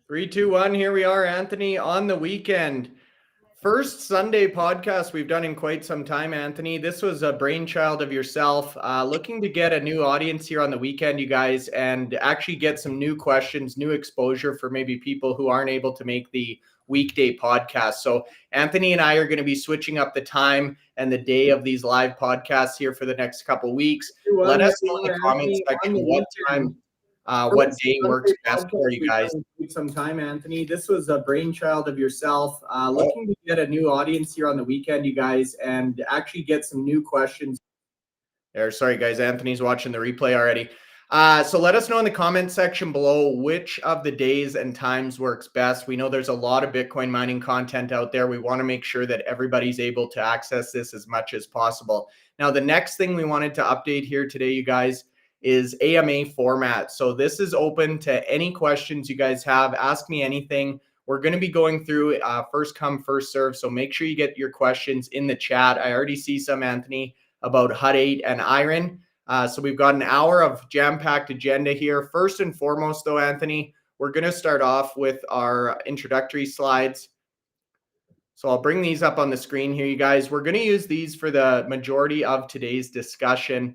Three, two, one. Here we are, Anthony, on the weekend. First Sunday podcast we've done in quite some time, Anthony. This was a brainchild of yourself, looking to get a new audience here on the weekend, you guys, and actually get some new questions, new exposure for maybe people who aren't able to make the weekday podcast. So Anthony and I are going to be switching up the time and the day of these live podcasts here for the next couple weeks. Let us know in the comments section what time. What day works best for you guys? Some time, Anthony. This was a brainchild of yourself, looking to get a new audience here on the weekend, you guys, and actually get some new questions. There, sorry guys, Anthony's watching the replay already. So let us know in the comment section below which of the days and times works best. We know there's a lot of Bitcoin mining content out there. We want to make sure that everybody's able to access this as much as possible. Now, the next thing we wanted to update here today, you guys, is AMA format. So this is open to any questions you guys have. Ask me anything. We're going to be going through first come, first serve. So make sure you get your questions in the chat. I already see some, Anthony, about HUD 8 and IREN. So we've got an hour of jam-packed agenda here. First and foremost, though, Anthony, we're going to start off with our introductory slides. So I'll bring these up on the screen here, you guys. We're going to use these for the majority of today's discussion.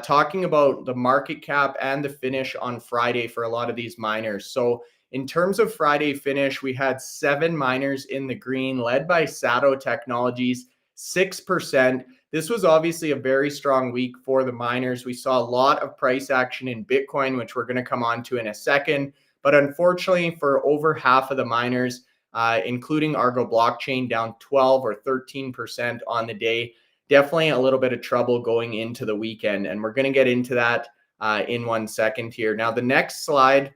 Talking about the market cap and the finish on Friday for a lot of these miners. So in terms of Friday finish, we had 7 miners in the green, led by SATO Technologies, 6%. This was obviously a very strong week for the miners. We saw a lot of price action in Bitcoin, which we're going to come on to in a second. But unfortunately, for over half of the miners, including Argo Blockchain, down 12 or 13% on the day. Definitely a little bit of trouble going into the weekend, and we're going to get into that in 1 second here. Now, the next slide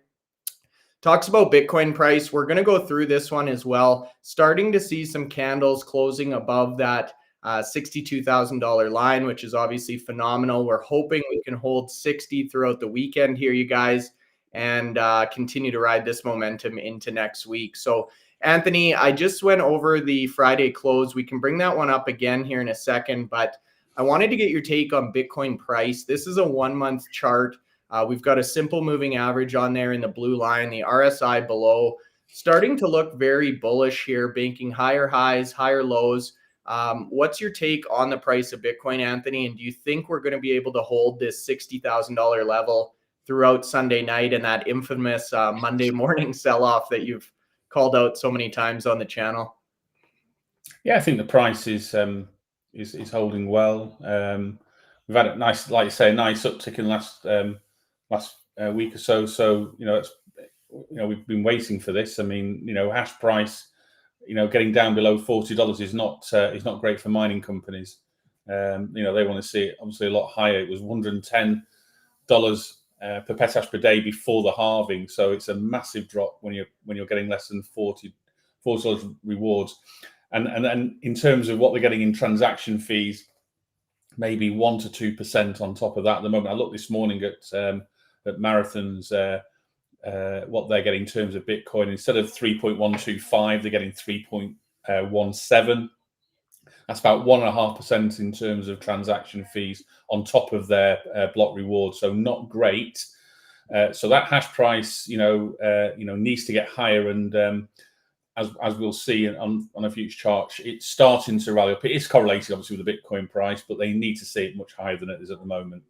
talks about Bitcoin price. We're going to go through this one as well, starting to see some candles closing above that $62,000 line, which is obviously phenomenal. We're hoping we can hold 60 throughout the weekend here, you guys, and continue to ride this momentum into next week. So Anthony, I just went over the Friday close. We can bring that one up again here in a second, but I wanted to get your take on Bitcoin price. This is a 1-month chart. We've got a simple moving average on there in the blue line, the RSI below, starting to look very bullish here, banking higher highs, higher lows. What's your take on the price of Bitcoin, Anthony? And do you think we're going to be able to hold this $60,000 level throughout Sunday night and that infamous Monday morning sell-off that you've called out so many times on the channel? Yeah, I think the price is holding well. We've had a nice, like you say, a nice uptick in the last week or so. So we've been waiting for this. I mean, hash price, getting down below $40 is not great for mining companies. They want to see it obviously a lot higher. It was $110 per petahash per day before the halving, so it's a massive drop when you're getting less than $40 rewards, and in terms of what they're getting in transaction fees, maybe 1 to 2% on top of that at the moment. I looked this morning at Marathon's what they're getting in terms of Bitcoin. Instead of 3.125, they're getting 3.17. That's about 1.5% in terms of transaction fees on top of their block reward. So not great. So that hash price, needs to get higher. And as we'll see on a future chart, it's starting to rally up. It is correlated, obviously, with the Bitcoin price, but they need to see it much higher than it is at the moment.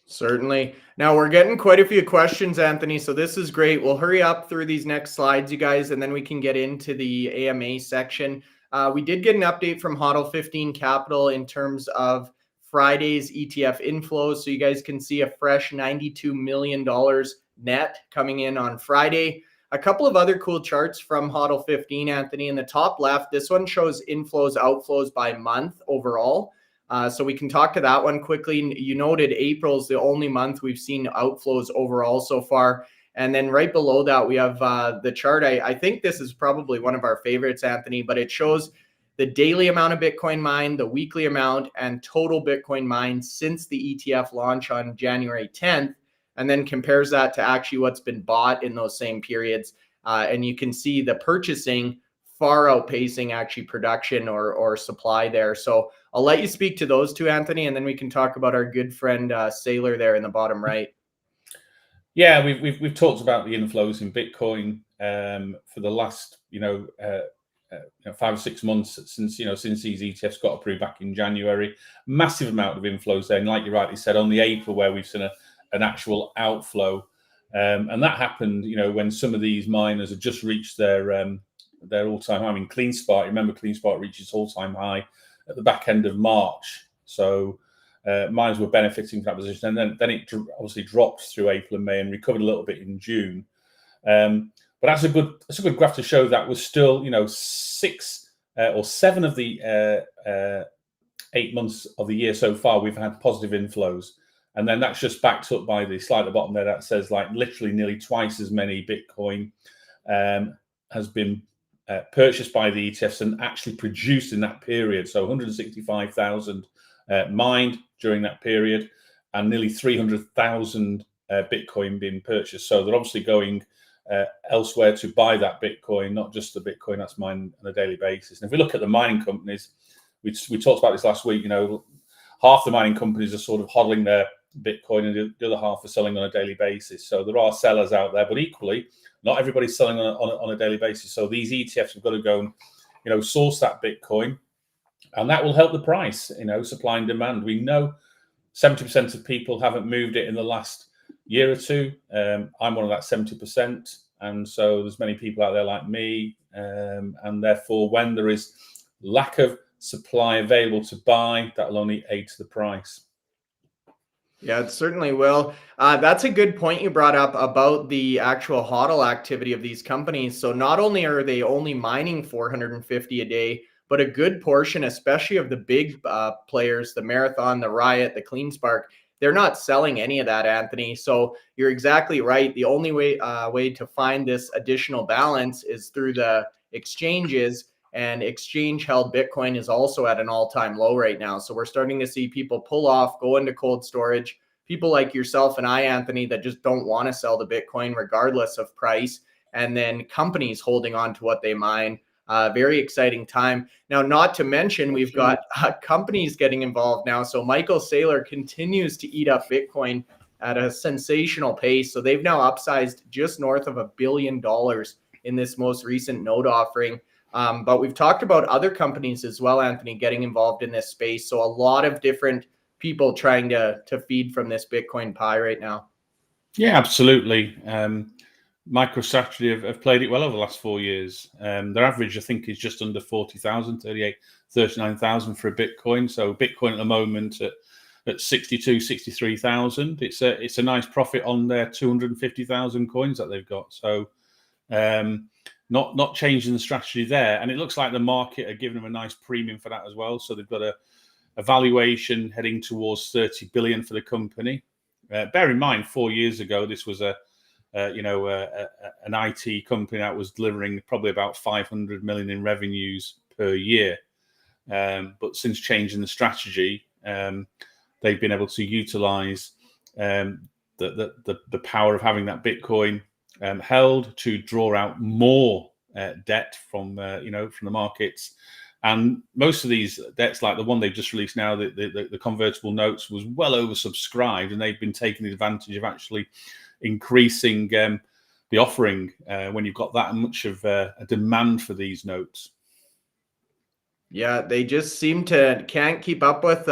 Certainly. Now, we're getting quite a few questions, Anthony, so this is great. We'll hurry up through these next slides, you guys, and then we can get into the AMA section. We did get an update from HODL 15 Capital in terms of Friday's ETF inflows. So you guys can see a fresh $92 million net coming in on Friday. A couple of other cool charts from HODL 15, Anthony. In the top left, this one shows inflows, outflows by month overall. So we can talk to that one quickly. You noted April's the only month we've seen outflows overall so far. And then right below that, we have the chart. I think this is probably one of our favorites, Anthony, but it shows the daily amount of Bitcoin mined, the weekly amount, and total Bitcoin mined since the ETF launch on January 10th, and then compares that to actually what's been bought in those same periods. And you can see the purchasing far outpacing actually production or supply there. So I'll let you speak to those two, Anthony, and then we can talk about our good friend Sailor there in the bottom right. Yeah, we've talked about the inflows in Bitcoin for the last 5 or 6 months since these ETFs got approved back in January. Massive amount of inflows there, and like you rightly said, only April where we've seen an actual outflow, and that happened when some of these miners had just reached their all-time high. I mean, CleanSpark. Remember, CleanSpark reached its all-time high at the back end of March, so. Miners were benefiting from that position, and then it obviously dropped through April and May and recovered a little bit in June. But that's a good graph to show that was still 6 or 7 of the 8 months of the year so far we've had positive inflows, and then that's just backed up by the slide at the bottom there that says like literally nearly twice as many Bitcoin has been purchased by the ETFs and actually produced in that period. So 165,000 mined during that period, and nearly 300,000 Bitcoin being purchased. So they're obviously going elsewhere to buy that Bitcoin, not just the Bitcoin that's mined on a daily basis. And if we look at the mining companies, we talked about this last week. Half the mining companies are sort of hodling their Bitcoin, and the other half are selling on a daily basis. So there are sellers out there, but equally, not everybody's selling on a daily basis. So these ETFs have got to go and source that Bitcoin. And that will help the price, supply and demand. We know 70% of people haven't moved it in the last year or two. I'm one of that 70%. And so there's many people out there like me. And therefore, when there is lack of supply available to buy, that will only aid to the price. Yeah, it certainly will. That's a good point you brought up about the actual HODL activity of these companies. So not only are they only mining 450 a day, but a good portion, especially of the big players, the Marathon, the Riot, the CleanSpark, they're not selling any of that, Anthony. So you're exactly right. The only way to find this additional balance is through the exchanges, and exchange held Bitcoin is also at an all-time low right now. So we're starting to see people pull off, go into cold storage. People like yourself and I, Anthony, that just don't want to sell the Bitcoin regardless of price. And then companies holding on to what they mine. Very exciting time. Now, not to mention, we've got companies getting involved now. So Michael Saylor continues to eat up Bitcoin at a sensational pace. So they've now upsized just north of $1 billion in this most recent note offering. But we've talked about other companies as well, Anthony, getting involved in this space. So a lot of different people trying to feed from this Bitcoin pie right now. Yeah, absolutely. MicroStrategy have played it well over the last 4 years. Their average, I think, is just under 40,000, 39,000 for a Bitcoin. So Bitcoin at the moment at 62, 63,000. It's a nice profit on their 250,000 coins that they've got. So not changing the strategy there. And it looks like the market are giving them a nice premium for that as well. So they've got a valuation heading towards 30 billion for the company. Bear in mind, 4 years ago, this was an IT company that was delivering probably about 500 million in revenues per year. But since changing the strategy, they've been able to utilize the power of having that Bitcoin held to draw out more debt from the markets. And most of these debts, like the one they've just released now, the convertible notes, was well oversubscribed, and they've been taking advantage of actually increasing the offering when you've got that much of a demand for these notes. Yeah, they just seem to can't keep up with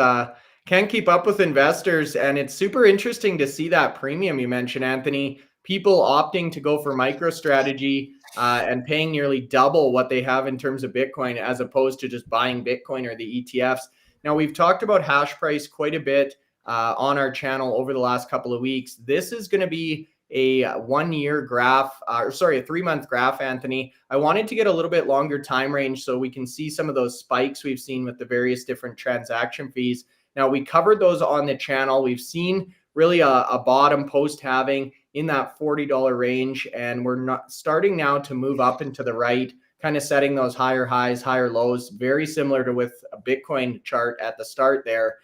investors, and it's super interesting to see that premium you mentioned, Anthony. People opting to go for MicroStrategy and paying nearly double what they have in terms of Bitcoin, as opposed to just buying Bitcoin or the ETFs. Now, we've talked about hash price quite a bit on our channel over the last couple of weeks. This is going to be a 1 year graph, a 3-month graph, Anthony. I wanted to get a little bit longer time range so we can see some of those spikes we've seen with the various different transaction fees. Now, we covered those on the channel. We've seen really a bottom post halving in that $40 range, and we're not starting now to move up into the right, kind of setting those higher highs, higher lows, very similar to with a Bitcoin chart at the start there.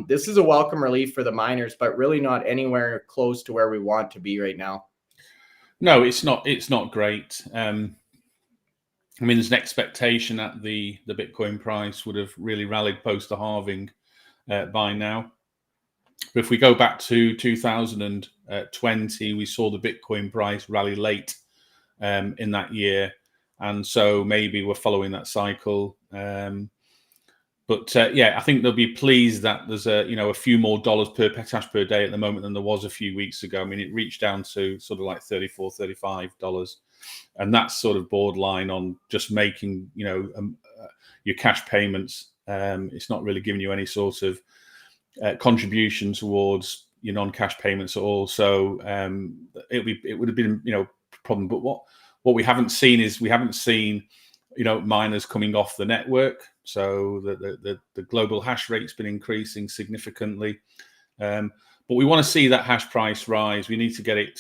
This is a welcome relief for the miners, but really not anywhere close to where we want to be right now. No, it's not. It's not great. I mean, there's an expectation that the Bitcoin price would have really rallied post the halving by now. But if we go back to 2020, we saw the Bitcoin price rally late in that year, and so maybe we're following that cycle. But I think they'll be pleased that there's a few more dollars per petahash per day at the moment than there was a few weeks ago. I mean, it reached down to sort of like $34, $35, and that's sort of borderline on just making your cash payments. It's not really giving you any sort of contribution towards your non-cash payments at all. So it would have been a problem. But what we haven't seen is miners coming off the network. So the global hash rate's been increasing significantly. But we want to see that hash price rise. We need to get it,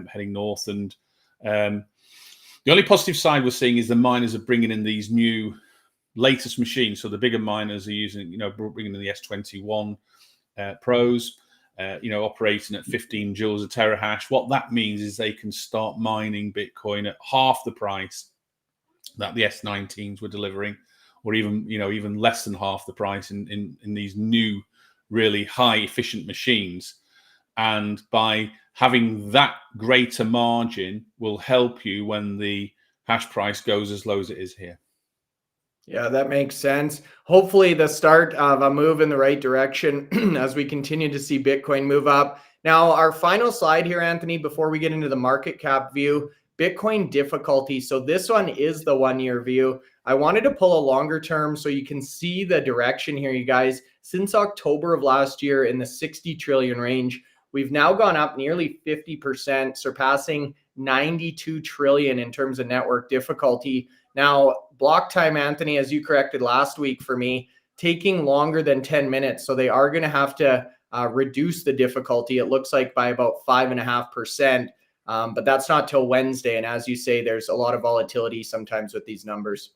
heading north. And the only positive side we're seeing is the miners are bringing in these new latest machines. So the bigger miners are using, bringing in the S21 Pros, operating at 15 joules a terahash. What that means is they can start mining Bitcoin at half the price that the S19s were delivering, or even less than half the price in these new, really high efficient machines. And by having that greater margin will help you when the hash price goes as low as it is here. Yeah, that makes sense. Hopefully the start of a move in the right direction as we continue to see Bitcoin move up. Now, our final slide here, Anthony, before we get into the market cap view, Bitcoin difficulty. So this one is the 1-year view. I wanted to pull a longer term so you can see the direction here, you guys. Since October of last year in the 60 trillion range, we've now gone up nearly 50%, surpassing 92 trillion in terms of network difficulty. Now, block time, Anthony, as you corrected last week for me, taking longer than 10 minutes. So they are going to have to reduce the difficulty, it looks like, by about 5.5%. But that's not till Wednesday. And as you say, there's a lot of volatility sometimes with these numbers.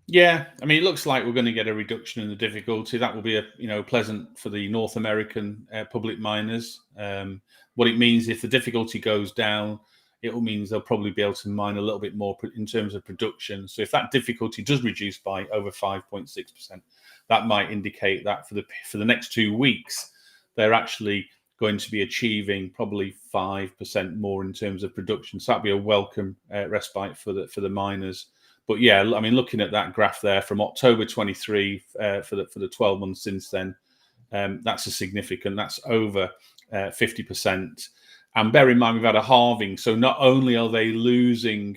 Yeah, I mean, it looks like we're going to get a reduction in the difficulty. That will be pleasant for the North American public miners. What it means, if the difficulty goes down, it will mean they'll probably be able to mine a little bit more in terms of production. So if that difficulty does reduce by over 5.6%, that might indicate that for the next 2 weeks, they're actually going to be achieving probably 5% more in terms of production. So that'd be a welcome respite for the miners. But yeah, I mean, looking at that graph there from October 23 for the 12 months since then, that's that's over 50%. And bear in mind, we've had a halving. So not only are they losing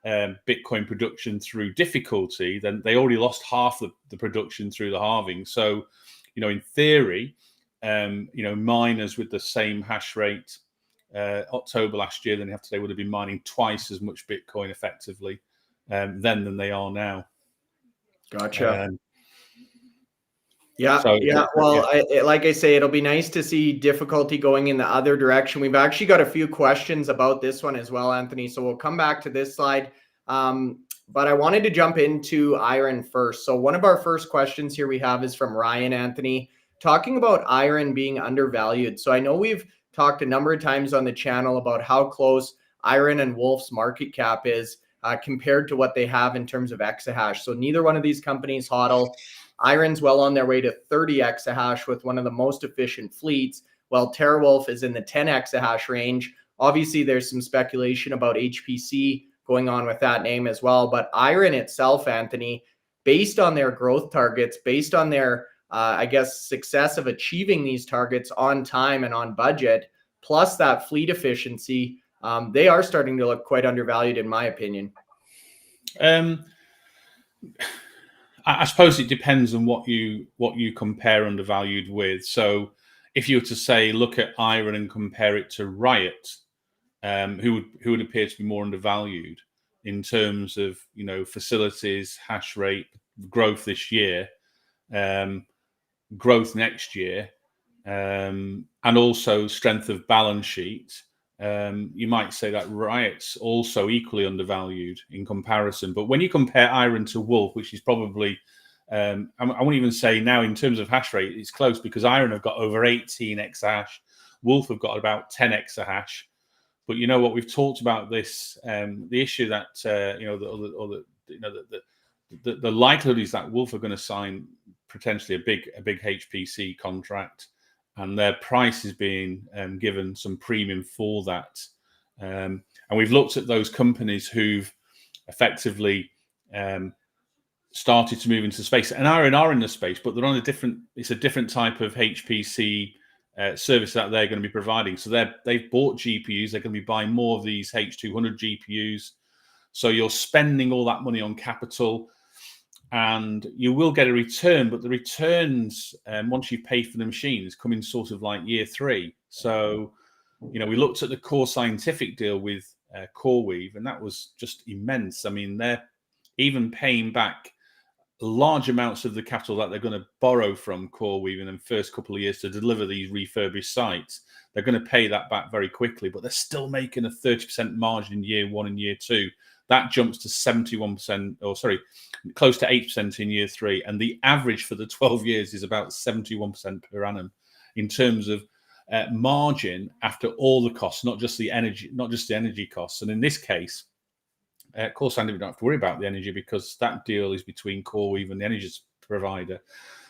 Bitcoin production through difficulty, then they already lost half the production through the halving. So, in theory, miners with the same hash rate October last year than they have today would have been mining twice as much Bitcoin effectively then than they are now. Gotcha. Well, like I say, it'll be nice to see difficulty going in the other direction. We've actually got a few questions about this one as well, Anthony. So we'll come back to this slide. But I wanted to jump into IREN first. So one of our first questions here we have is from Ryan, Anthony, talking about IREN being undervalued. So I know we've talked a number of times on the channel about how close IREN and Wolf's market cap is compared to what they have in terms of exahash. So neither one of these companies hodl. IREN's well on their way to 30 exahash with one of the most efficient fleets, while TeraWulf is in the 10 exahash range. Obviously, there's some speculation about HPC going on with that name as well. But IREN itself, Anthony, based on their growth targets, based on their, success of achieving these targets on time and on budget, plus that fleet efficiency, they are starting to look quite undervalued, in my opinion. I suppose it depends on what you compare undervalued with. So if you were to say, look at IREN and compare it to Riot, who would appear to be more undervalued in terms of facilities, hash rate, growth this year, growth next year, and also strength of balance sheet. You might say that Riot's also equally undervalued in comparison. But when you compare IREN to Wolf, which is probably, I won't even say now in terms of hash rate, it's close because IREN have got over 18 exahash, Wolf have got about 10 exahash. But you know what, we've talked about this, the issue that the likelihood is that Wolf are going to sign potentially a big HPC contract. and their price is being given some premium for that. And we've looked at those companies who've effectively started to move into space, and IREN are in the space, but they're on it's a different type of HPC service that they're going to be providing. So they've bought GPUs. They're going to be buying more of these H200 GPUs. So you're spending all that money on capital, and you will get a return, but the returns, once you pay for the machines, come in sort of like year 3. So, we looked at the Core Scientific deal with CoreWeave, and that was just immense. I mean, they're even paying back large amounts of the capital that they're going to borrow from CoreWeave in the first couple of years to deliver these refurbished sites. They're going to pay that back very quickly, but they're still making a 30% margin in year 1 and year 2. That jumps to 71%, close to 8% in year 3. And the average for the 12 years is about 71% per annum in terms of margin after all the costs, not just the energy costs. And in this case, of course, I don't have to worry about the energy because that deal is between CoreWeave and the energy provider.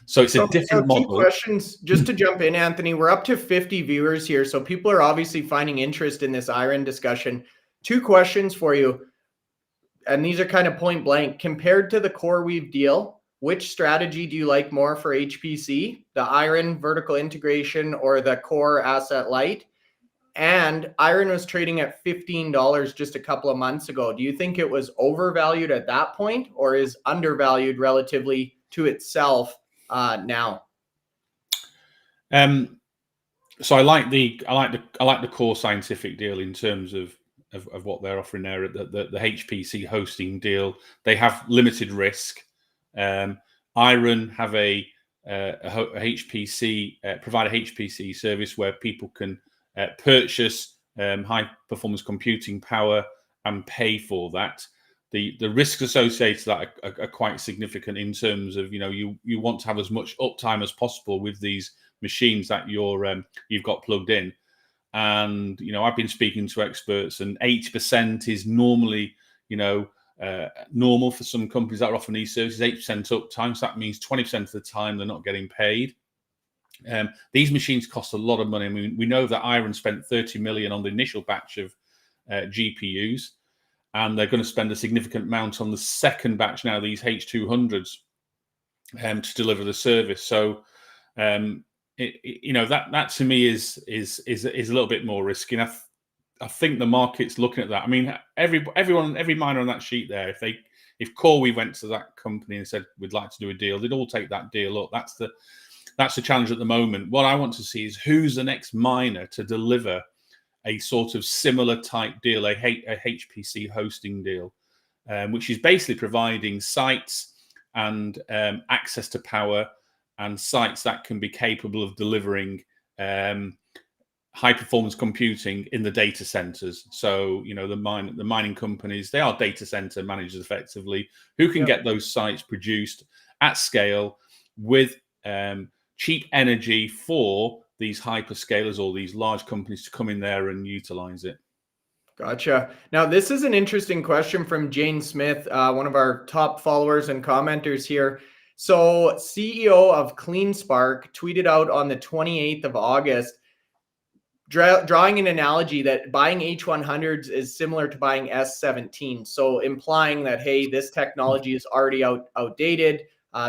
So it's a different model. 2 questions, just to jump in, Anthony. We're up to 50 viewers here, so people are obviously finding interest in this IREN discussion. 2 questions for you, and these are kind of point blank. Compared to the CoreWeave deal, which strategy do you like more for HPC, the IREN vertical integration or the Core asset light? And IREN was trading at $15 just a couple of months ago. Do you think it was overvalued at that point, or is undervalued relatively to itself now? So I like the Core Scientific deal in terms of what they're offering there. The HPC hosting deal, they have limited risk. IREN have a HPC provide a HPC service where people can purchase high performance computing power and pay for that. The risks associated to that are quite significant in terms of you want to have as much uptime as possible with these machines that you've got plugged in. And I've been speaking to experts, and 80% is normally normal for some companies that are offering these services. 8% uptime, so that means 20% of the time they're not getting paid. These machines cost a lot of money. I mean, we know that IREN spent 30 million on the initial batch of GPUs, and they're going to spend a significant amount on the second batch now, these H200s, to deliver the service. So, that to me is a little bit more risky. And I think the market's looking at that. I mean, every miner on that sheet there, if CoreWeave went to that company and said we'd like to do a deal, they'd all take that deal up. That's the challenge at the moment. What I want to see is who's the next miner to deliver a sort of similar type deal, a HPC hosting deal, which is basically providing sites and access to power and sites that can be capable of delivering high performance computing in the data centers. So, the mining companies, they are data center managers effectively, who can get those sites produced at scale with cheap energy for these hyperscalers or these large companies to come in there and utilize it. Gotcha. Now, this is an interesting question from Jane Smith, one of our top followers and commenters here. So CEO of CleanSpark tweeted out on the 28th of August, drawing an analogy that buying H100s is similar to buying S17. So implying that, hey, this technology is already outdated.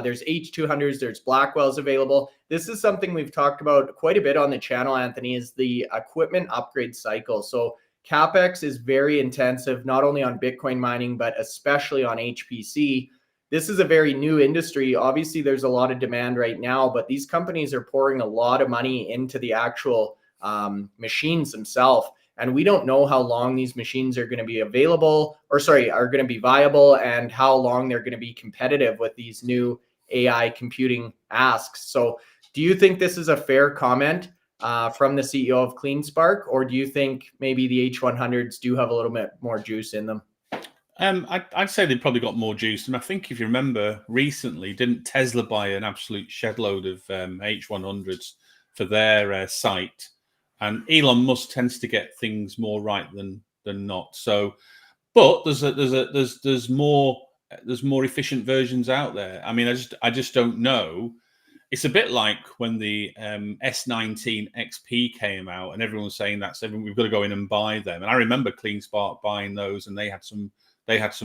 There's H200s, there's Blackwells available. This is something we've talked about quite a bit on the channel, Anthony, is the equipment upgrade cycle. So CapEx is very intensive, not only on Bitcoin mining, but especially on HPC. This is a very new industry. Obviously, there's a lot of demand right now, but these companies are pouring a lot of money into the actual machines themselves. And we don't know how long these machines are going to be are going to be viable, and how long they're going to be competitive with these new AI computing asks. So do you think this is a fair comment from the CEO of CleanSpark, or do you think maybe the H100s do have a little bit more juice in them? I'd say they've probably got more juice. And I think if you remember recently, didn't Tesla buy an absolute shed load of H100s for their site? And Elon Musk tends to get things more right than not. So, but there's more efficient versions out there. I mean, I just don't know it's a bit like when the S19 XP came out, and everyone was saying we've got to go in and buy them. And I remember CleanSpark buying those, and they had some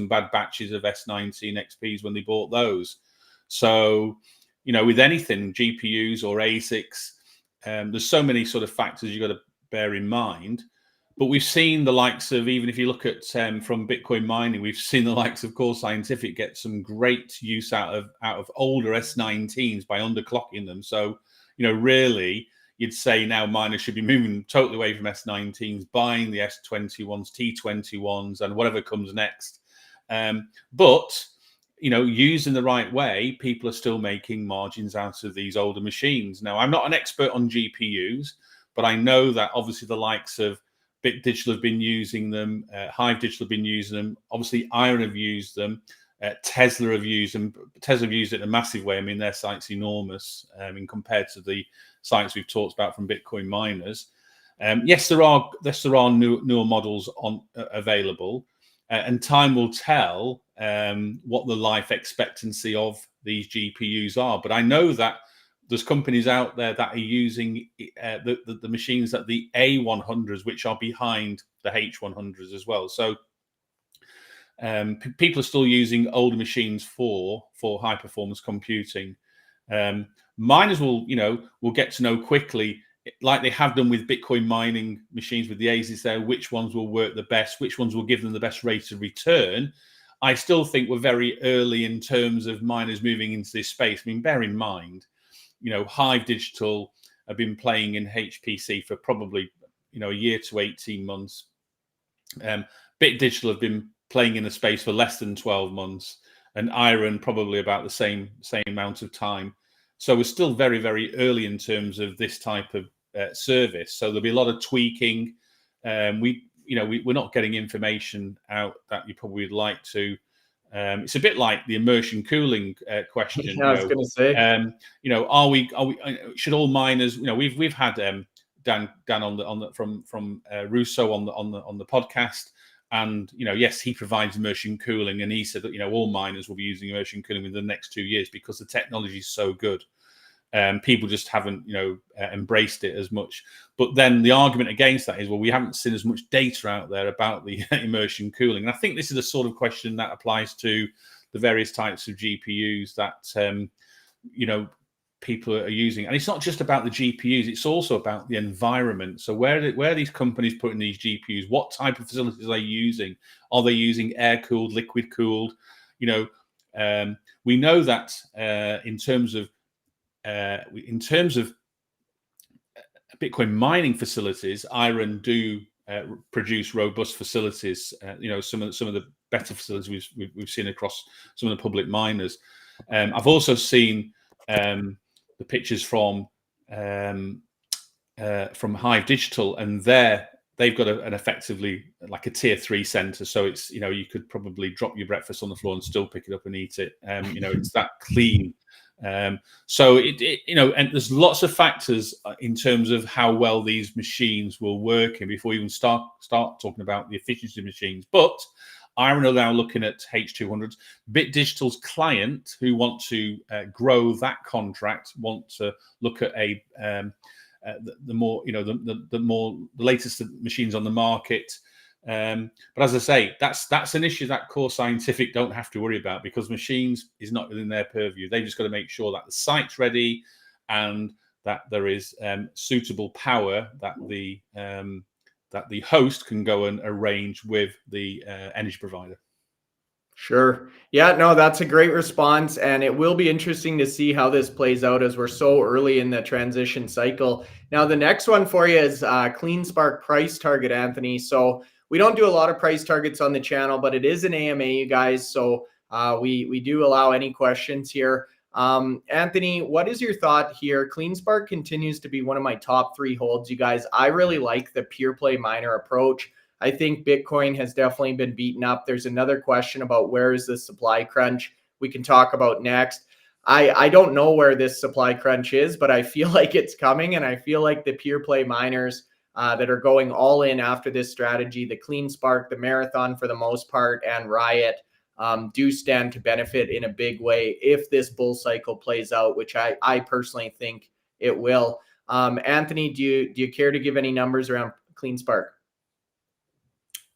bad batches of S19 XPs when they bought those. So, with anything, GPUs or ASICs, there's so many sort of factors you've got to bear in mind. But we've seen the likes of, even if you look at from Bitcoin mining, we've seen the likes of Core Scientific get some great use out of older S19s by underclocking them. So, really, you'd say now miners should be moving totally away from S19s, buying the S21s, T21s, and whatever comes next. But using the right way, people are still making margins out of these older machines. Now, I'm not an expert on GPUs, but I know that obviously the likes of Bit Digital have been using them. Hive Digital have been using them. Obviously, IREN have used them. Tesla have used them. Tesla have used it in a massive way. I mean, their site's enormous compared to the sites we've talked about from Bitcoin miners. Yes, there are newer models available, and time will tell what the life expectancy of these GPUs are. But I know that there's companies out there that are using the machines that the A100s, which are behind the H100s as well. So people are still using older machines for high performance computing. Miners will get to know quickly, like they have done with Bitcoin mining machines with the ASICs there, which ones will work the best, which ones will give them the best rate of return. I still think we're very early in terms of miners moving into this space. I mean, bear in mind, Hive Digital have been playing in HPC for probably, a year to 18 months. Bit Digital have been playing in the space for less than 12 months, and IREN probably about the same amount of time. So we're still very, very early in terms of this type of service. So there'll be a lot of tweaking. We're not getting information out that you probably would like to. It's a bit like the immersion cooling question. Yeah, I was going to say, are we? Should all miners? We've had Dan from Russo on the podcast, and yes, he provides immersion cooling, and he said that all miners will be using immersion cooling within the next 2 years because the technology is so good. People just haven't embraced it as much. But then the argument against that is, well, we haven't seen as much data out there about the immersion cooling. And I think this is the sort of question that applies to the various types of GPUs that people are using. And it's not just about the GPUs, it's also about the environment. So where are these companies putting these GPUs? What type of facilities are they using? Are they using air-cooled, liquid-cooled? We know that in terms of Bitcoin mining facilities, IREN do produce robust facilities. Some of the better facilities we've seen across some of the public miners. I've also seen the pictures from Hive Digital, and they've got an effectively like a tier 3 center. So it's you could probably drop your breakfast on the floor and still pick it up and eat it. It's that clean. So and there's lots of factors in terms of how well these machines will work, and before we even start talking about the efficiency of machines. But IREN are now looking at H200s. Bit Digital's client, who want to grow that contract, want to look at the latest machines on the market. But as I say, that's an issue that Core Scientific don't have to worry about, because machines is not within their purview. They've just got to make sure that the site's ready and that there is suitable power that the host can go and arrange with the energy provider. Sure. Yeah, no, that's a great response. And it will be interesting to see how this plays out as we're so early in the transition cycle. Now, the next one for you is CleanSpark price target, Anthony. So we don't do a lot of price targets on the channel, but it is an AMA, you guys. So we do allow any questions here. Anthony, what is your thought here? CleanSpark continues to be one of my top 3 holds, you guys. I really like the pure play miner approach. I think Bitcoin has definitely been beaten up. There's another question about where is the supply crunch we can talk about next. I don't know where this supply crunch is, but I feel like it's coming, and I feel like the pure play miners that are going all in after this strategy, the CleanSpark, the Marathon for the most part, and Riot, do stand to benefit in a big way if this bull cycle plays out, which I personally think it will. Anthony, do you care to give any numbers around CleanSpark?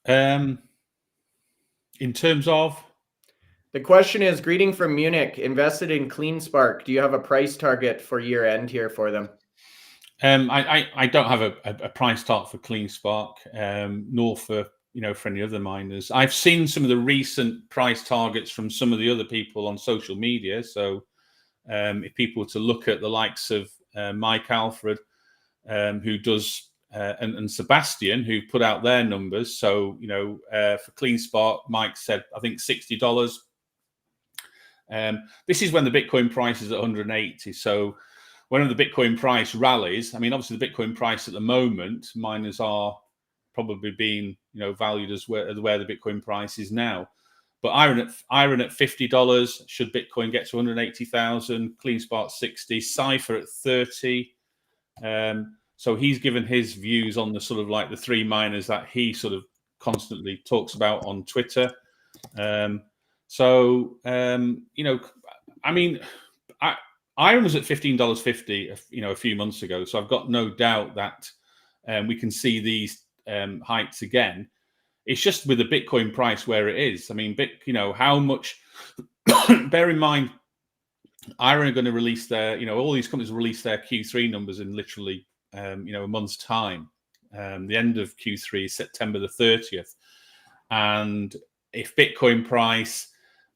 In terms of? The question is, greeting from Munich, invested in CleanSpark. Do you have a price target for year end here for them? I don't have a price target for CleanSpark, nor for any other miners. I've seen some of the recent price targets from some of the other people on social media. So if people were to look at the likes of Mike Alfred, who does, and Sebastian, who put out their numbers. So for CleanSpark, Mike said I think $60. This is when the Bitcoin price is at 180. So when the Bitcoin price rallies, I mean, obviously the Bitcoin price at the moment, miners are probably being valued as where the Bitcoin price is now. But IREN at $50, should Bitcoin get to 180,000, CleanSpark 60, Cypher at 30. So he's given his views on the sort of like the three miners that he sort of constantly talks about on Twitter. I mean, IREN was at $15.50, a few months ago. So I've got no doubt that we can see these heights again. It's just with the Bitcoin price where it is. I mean, how much? Bear in mind, IREN are going to release their, all these companies will release their Q3 numbers in literally, a month's time. The end of Q3 is September the 30th, and if Bitcoin price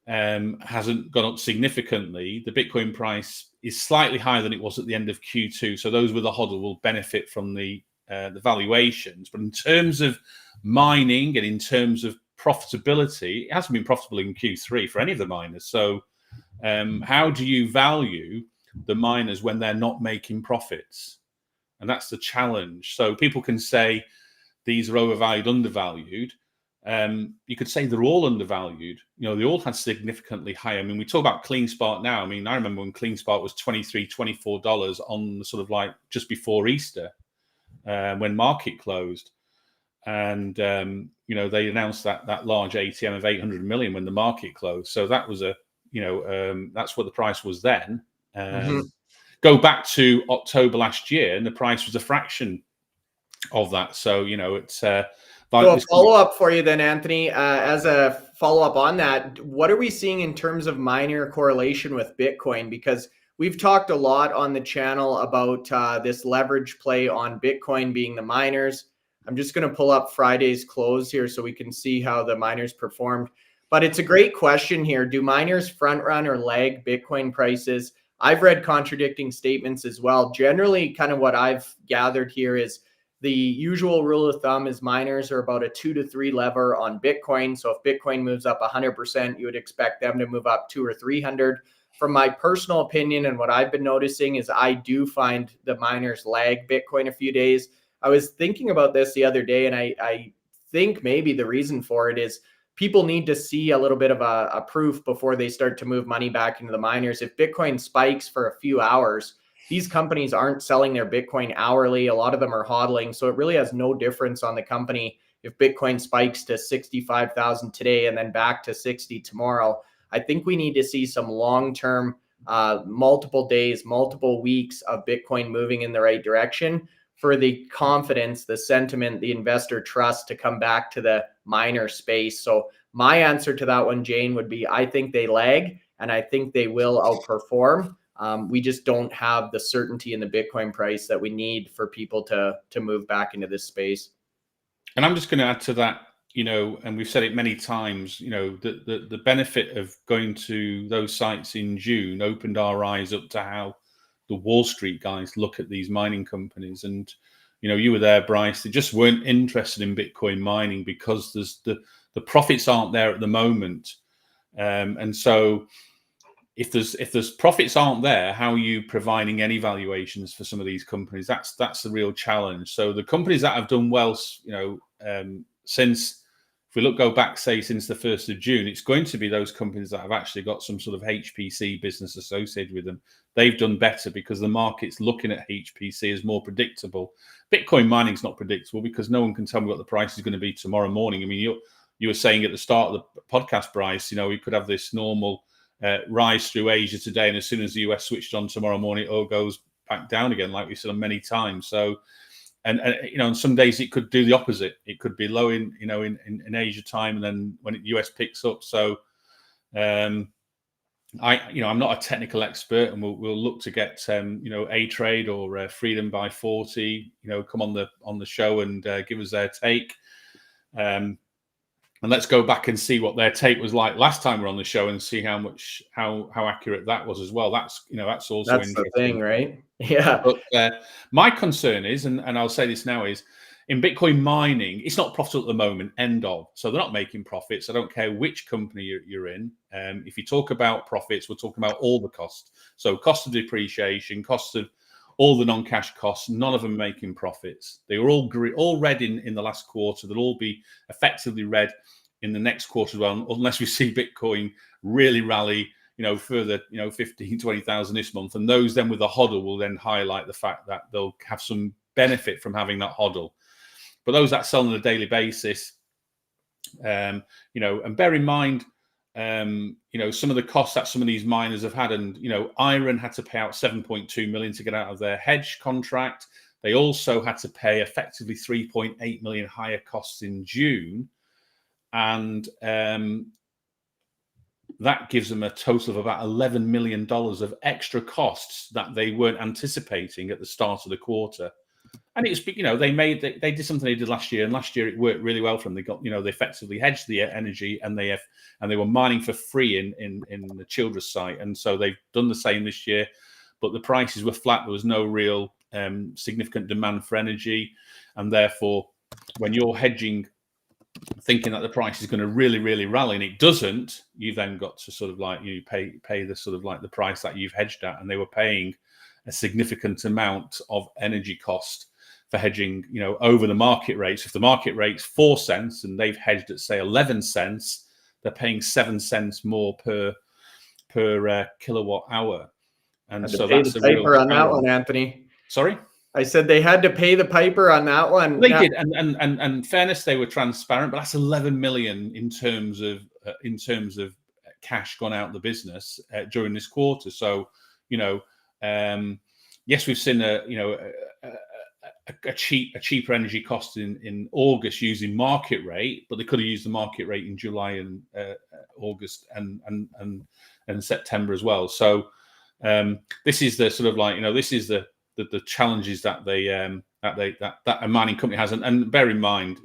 hasn't gone up significantly, the Bitcoin price is slightly higher than it was at the end of Q2. So those with a hodl will benefit from the valuations. But in terms of mining and in terms of profitability, it hasn't been profitable in Q3 for any of the miners. So how do you value the miners when they're not making profits? And that's the challenge. So people can say these are overvalued, undervalued. You could say they're all undervalued. They all had significantly higher. I mean, we talk about CleanSpark now. I mean, I remember when CleanSpark was $23, $24 on the sort of like just before Easter, when market closed. And, they announced that large ATM of 800 million when the market closed. So that was that's what the price was then. Go back to October last year and the price was a fraction of that. So, it's... So a follow-up for you then, Anthony, as a follow-up on that, what are we seeing in terms of miner correlation with Bitcoin? Because we've talked a lot on the channel about this leverage play on Bitcoin being the miners. I'm just going to pull up Friday's close here so we can see how the miners performed. But it's a great question here. Do miners front run or lag Bitcoin prices? I've read contradicting statements as well. Generally, kind of what I've gathered here is the usual rule of thumb is miners are about a 2 to 3 lever on Bitcoin. So if Bitcoin moves up 100%, you would expect them to move up 200 or 300. From my personal opinion and what I've been noticing is I do find the miners lag Bitcoin a few days. I was thinking about this the other day, and I think maybe the reason for it is people need to see a little bit of a proof before they start to move money back into the miners. If Bitcoin spikes for a few hours, these companies aren't selling their Bitcoin hourly. A lot of them are hodling. So it really has no difference on the company if Bitcoin spikes to 65,000 today and then back to 60 tomorrow. I think we need to see some long-term, multiple days, multiple weeks of Bitcoin moving in the right direction for the confidence, the sentiment, the investor trust to come back to the miner space. So my answer to that one, Jane, would be I think they lag and I think they will outperform. We just don't have the certainty in the Bitcoin price that we need for people to move back into this space. And I'm just going to add to that, and we've said it many times, the benefit of going to those sites in June opened our eyes up to how the Wall Street guys look at these mining companies. And, you were there, Bryce, they just weren't interested in Bitcoin mining because there's the profits aren't there at the moment. And so if there's profits aren't there, how are you providing any valuations for some of these companies? That's the real challenge. So the companies that have done well, since, if we go back, say, since the 1st of June, it's going to be those companies that have actually got some sort of HPC business associated with them. They've done better because the market's looking at HPC as more predictable. Bitcoin mining is not predictable because no one can tell me what the price is going to be tomorrow morning. I mean, you were saying at the start of the podcast, Bryce, we could have this normal rise through Asia today, and as soon as the US switched on tomorrow morning, it all goes back down again, like we said many times. So, and on some days it could do the opposite. It could be low in Asia time, and then when the US picks up. So, I'm not a technical expert, and we'll look to get A Trade or Freedom by 40, come on the show and give us their take. And let's go back and see what their take was like last time we were on the show, and see how accurate that was as well. That's also that's interesting. the thing, right? Yeah. But my concern is, and I'll say this now, is in Bitcoin mining, it's not profitable at the moment. End of. So they're not making profits. I don't care which company you're in. If you talk about profits, we're talking about all the costs. So cost of depreciation, cost of all the non-cash costs, none of them making profits. They were all red in the last quarter. They'll all be effectively red in the next quarter as well, unless we see Bitcoin really rally, further, 15, 20,000 this month. And those then with the hodl will then highlight the fact that they'll have some benefit from having that hodl. But those that sell on a daily basis, and bear in mind, some of the costs that some of these miners have had, and IREN had to pay out 7.2 million to get out of their hedge contract. They also had to pay effectively 3.8 million higher costs in June, and that gives them a total of about $11 million of extra costs that they weren't anticipating at the start of the quarter. And it's, they did something they did last year, and last year it worked really well for them. They got, they effectively hedged the energy, and they were mining for free in the Childress site, and so they've done the same this year. But the prices were flat. There was no real significant demand for energy, and therefore, when you're hedging, thinking that the price is going to really, really rally, and it doesn't, you then got to sort of like you pay the sort of like the price that you've hedged at, and they were paying a significant amount of energy cost for hedging, over the market rates. If the market rate's 4 cents and they've hedged at say 11 cents, they're paying 7 cents more per kilowatt hour. And so that's the piper on that one, Anthony. Sorry? I said they had to pay the piper on that one. They did, and fairness, they were transparent, but that's 11 million in terms of cash gone out of the business during this quarter. So, yes, we've seen a cheaper energy cost in August using market rate, but they could have used the market rate in July and August and September as well. So this is the sort of like this is the challenges that that a mining company has. And bear in mind,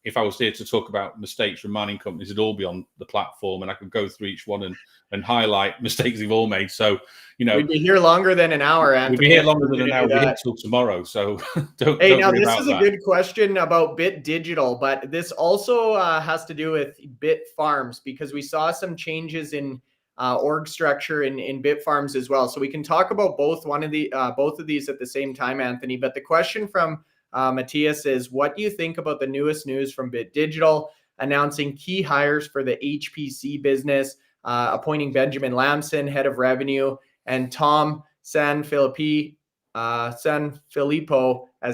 if I was here to talk about mistakes from mining companies, it'd all be on the platform, and I could go through each one and highlight mistakes they've all made. So, we'd be here longer than an hour, Anthony. We'd be here longer than an hour. We'll be here till tomorrow. So don't now worry this about is that. A good question about Bit Digital, but this also has to do with Bitfarms, because we saw some changes in org structure in Bitfarms as well. So we can talk about both of these at the same time, Anthony. But the question from Matthias is, what do you think about the newest news from Bit Digital announcing key hires for the HPC business, appointing Benjamin Lamson, head of revenue, and Tom Sanfilippo as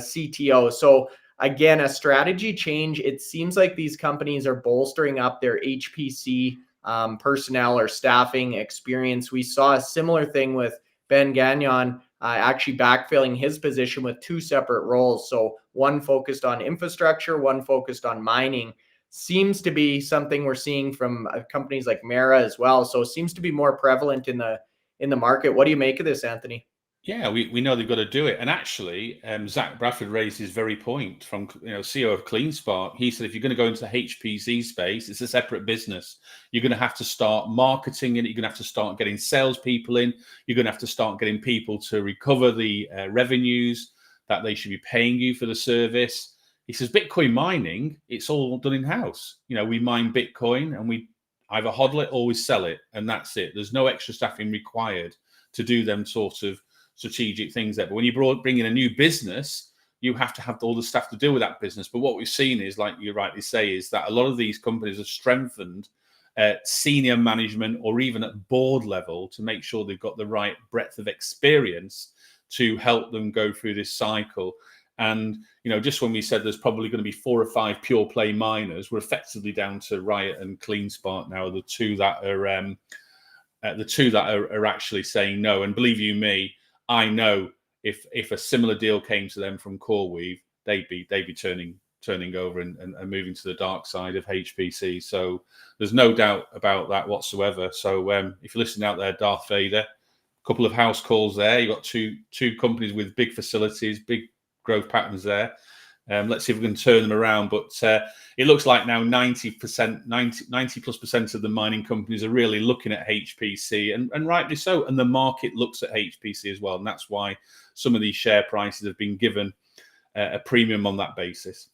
CTO? So again, a strategy change. It seems like these companies are bolstering up their HPC personnel or staffing experience. We saw a similar thing with Ben Gagnon actually backfilling his position with 2 separate roles. So one focused on infrastructure, one focused on mining. Seems to be something we're seeing from companies like Mara as well. So it seems to be more prevalent in the market. What do you make of this, Anthony? Yeah, we know they've got to do it. And actually, Zach Bradford raised his very point from CEO of CleanSpark. He said, if you're going to go into the HPC space, it's a separate business. You're going to have to start marketing it. You're going to have to start getting salespeople in. You're going to have to start getting people to recover the revenues that they should be paying you for the service. He says, Bitcoin mining, it's all done in-house. We mine Bitcoin, and we either hodl it or we sell it, and that's it. There's no extra staffing required to do them sort of strategic things there. But when you bring in a new business, you have to have all the staff to deal with that business. But what we've seen is, like you rightly say, is that a lot of these companies have strengthened senior management or even at board level to make sure they've got the right breadth of experience to help them go through this cycle. And, just when we said there's probably going to be 4 or 5 pure play miners, we're effectively down to Riot and CleanSpark now, the two that are actually saying no. And believe you me, I know if a similar deal came to them from CoreWeave, they'd be turning over and moving to the dark side of HPC. So there's no doubt about that whatsoever. So if you're listening out there, Darth Vader, a couple of house calls there. You've got two companies with big facilities, big growth patterns there. Let's see if we can turn them around. But it looks like now 90% of the mining companies are really looking at HPC, and rightly so. And the market looks at HPC as well. And that's why some of these share prices have been given a premium on that basis.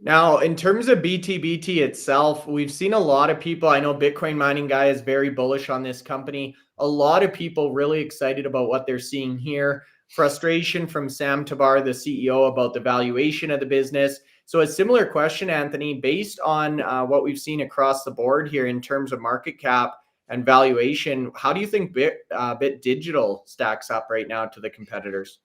Now, in terms of BTBT itself, we've seen a lot of people. I know Bitcoin Mining Guy is very bullish on this company. A lot of people really excited about what they're seeing here. Frustration from Sam Tabar, the CEO, about the valuation of the business. So a similar question, Anthony, based on what we've seen across the board here in terms of market cap and valuation, how do you think Bit Digital stacks up right now to the competitors?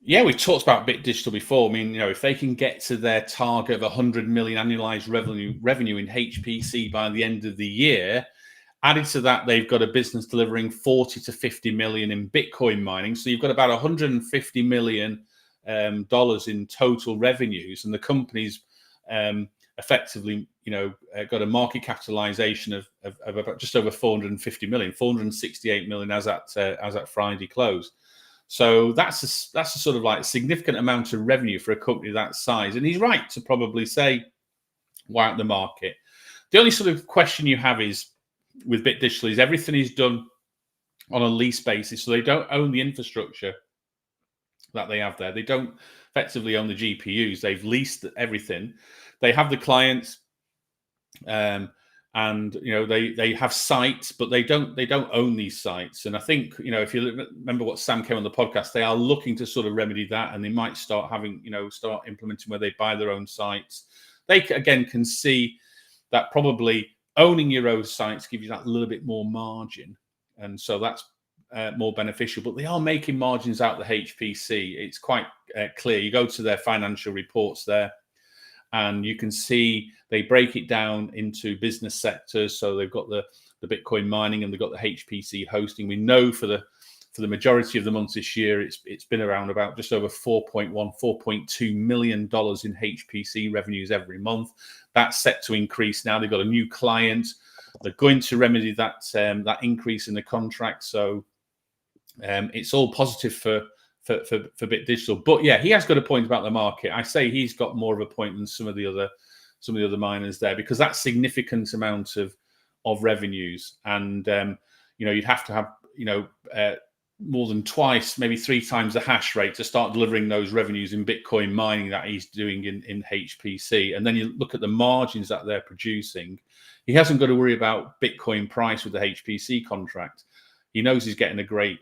Yeah, we've talked about Bit Digital before. I mean, if they can get to their target of 100 million annualized revenue in HPC by the end of the year, added to that, they've got a business delivering 40 to 50 million in Bitcoin mining. So you've got about 150 million dollars in total revenues, and the company's effectively, got a market capitalization of about just over 450 million, 468 million as at Friday close. So that's a sort of like significant amount of revenue for a company that size. And he's right to probably say, why aren't the market? The only sort of question you have is with Bit Digital is everything is done on a lease basis. So they don't own the infrastructure that they have there. They don't effectively own the GPUs. They've leased everything. They have the clients, and they have sites, but they don't own these sites. And I think if you remember what Sam came on the podcast, they are looking to sort of remedy that, and they might start implementing where they buy their own sites. They again can see that probably owning your own sites gives you that little bit more margin, and so that's more beneficial. But they are making margins out the HPC. It's quite clear. You go to their financial reports there, and you can see they break it down into business sectors. So they've got the Bitcoin mining and they've got the HPC hosting. We know for the majority of the months this year, it's been around about just over $4.2 million in HPC revenues every month. That's set to increase now. They've got a new client. They're going to remedy that increase in the contract. So it's all positive for Bit Digital. But yeah, he has got a point about the market. I say he's got more of a point than some of the other miners there, because that's significant amount of revenues, and you'd have to have more than twice, maybe 3 times the hash rate to start delivering those revenues in Bitcoin mining that he's doing in HPC. And then you look at the margins that they're producing. He hasn't got to worry about Bitcoin price with the HPC contract. He knows he's getting a great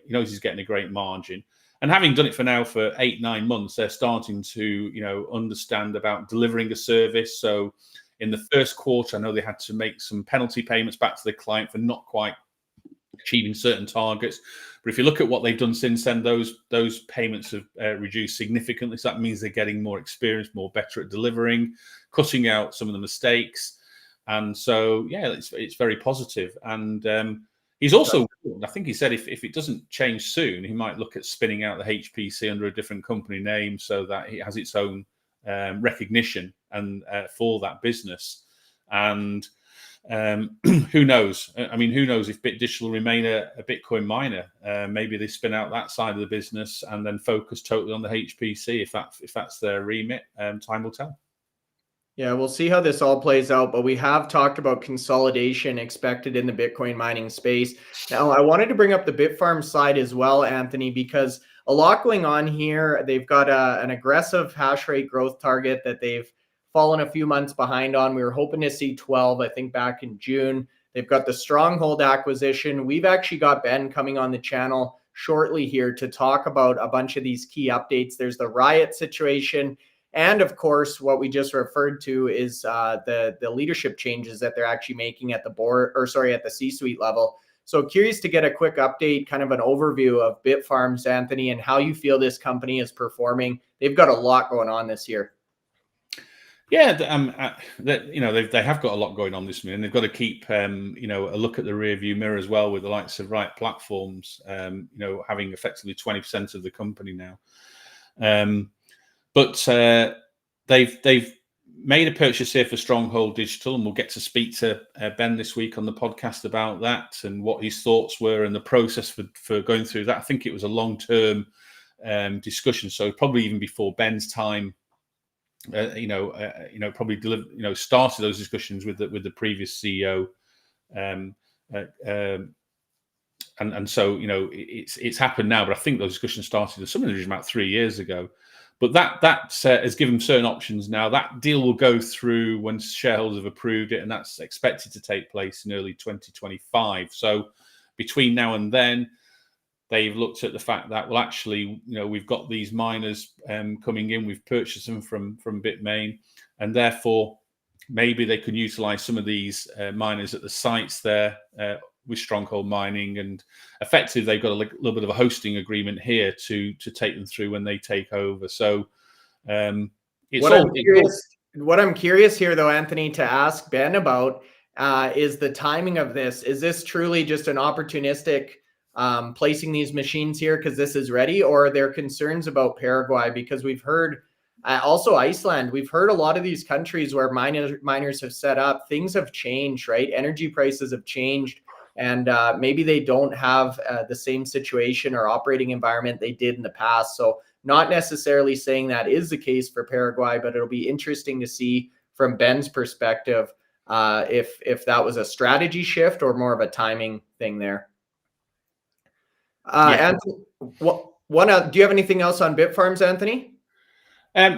margin. And having done it for 8-9 months, they're starting to, understand about delivering a service. So in the first quarter, I know they had to make some penalty payments back to the client for not quite achieving certain targets. But if you look at what they've done since then, those payments have reduced significantly. So that means they're getting more experience, better at delivering, cutting out some of the mistakes. And so, yeah, it's very positive. And he's also, I think he said if it doesn't change soon, he might look at spinning out the HPC under a different company name so that it has its own recognition and for that business. And who knows? I mean, who knows if Bit Digital remain a Bitcoin miner? Maybe they spin out that side of the business and then focus totally on the HPC if that's their remit. Time will tell. Yeah, we'll see how this all plays out, but we have talked about consolidation expected in the Bitcoin mining space. Now, I wanted to bring up the Bitfarms side as well, Anthony, because a lot going on here. They've got an aggressive hash rate growth target that they've fallen a few months behind on. We were hoping to see 12, I think, back in June. They've got the Stronghold acquisition. We've actually got Ben coming on the channel shortly here to talk about a bunch of these key updates. There's the Riot situation. And of course, what we just referred to is the leadership changes that they're actually making at the board, or sorry, at the C-suite level. So curious to get a quick update, kind of an overview of Bitfarms, Anthony, and how you feel this company is performing. They've got a lot going on this year. Yeah, they have got a lot going on this year, and they've got to keep a look at the rear view mirror as well, with the likes of Riot Platforms, having effectively 20% of the company now. But they've made a purchase here for Stronghold Digital, and we'll get to speak to Ben this week on the podcast about that and what his thoughts were and the process for going through that. I think it was a long-term discussion, so probably even before Ben's time. Probably started those discussions with the previous CEO, and so it's happened now. But I think those discussions started something about 3 years ago. But that has given certain options now. That deal will go through once shareholders have approved it, and that's expected to take place in early 2025. So between now and then, they've looked at the fact that, well, actually, we've got these miners coming in. We've purchased them from Bitmain, and therefore maybe they could utilize some of these miners at the sites there with Stronghold Mining, and effectively they've got a little bit of a hosting agreement here to take them through when they take over. So what I'm curious here, though, Anthony, to ask Ben about is the timing of this. Is this truly just an opportunistic placing these machines here because this is ready, or are there concerns about Paraguay? Because we've heard also Iceland, we've heard a lot of these countries where miners have set up, things have changed, right? Energy prices have changed, and maybe they don't have the same situation or operating environment they did in the past. So not necessarily saying that is the case for Paraguay, but it'll be interesting to see from Ben's perspective if that was a strategy shift or more of a timing thing there. Anthony, do you have anything else on Bitfarms, Anthony?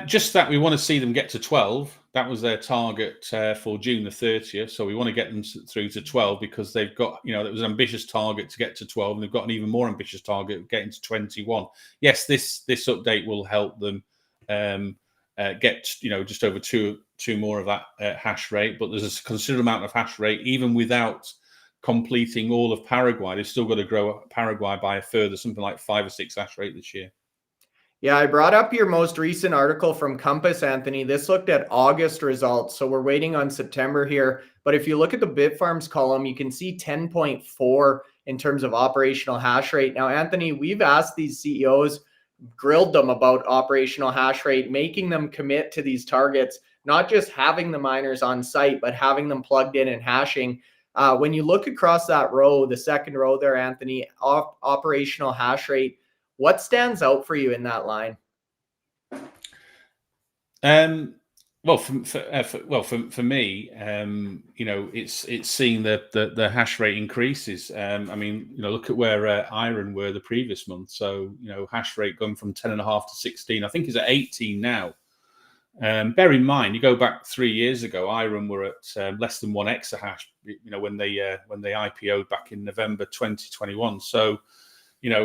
Just that we want to see them get to 12. That was their target for June the 30th. So we want to get them through to 12 because they've got, it was an ambitious target to get to 12, and they've got an even more ambitious target of getting to 21. Yes, this update will help them get, just over two more of that hash rate. But there's a considerable amount of hash rate, even without completing all of Paraguay. They've still got to grow Paraguay by a further something like 5 or 6 hash rate this year. Yeah, I brought up your most recent article from Compass, Anthony. This looked at August results, so we're waiting on September here. But if you look at the Bitfarms column, you can see 10.4 in terms of operational hash rate. Now, Anthony, we've asked these CEOs, grilled them about operational hash rate, making them commit to these targets, not just having the miners on site, but having them plugged in and hashing. When you look across that row, the second row there, Anthony, operational hash rate, what stands out for you in that line? Well, for me, it's seeing the hash rate increases. Look at where IREN were the previous month. So hash rate going from 10.5 to 16. I think is at 18 now. Bear in mind, you go back 3 years ago, IREN were at less than 1 exahash. When they IPO'd back in November 2021. So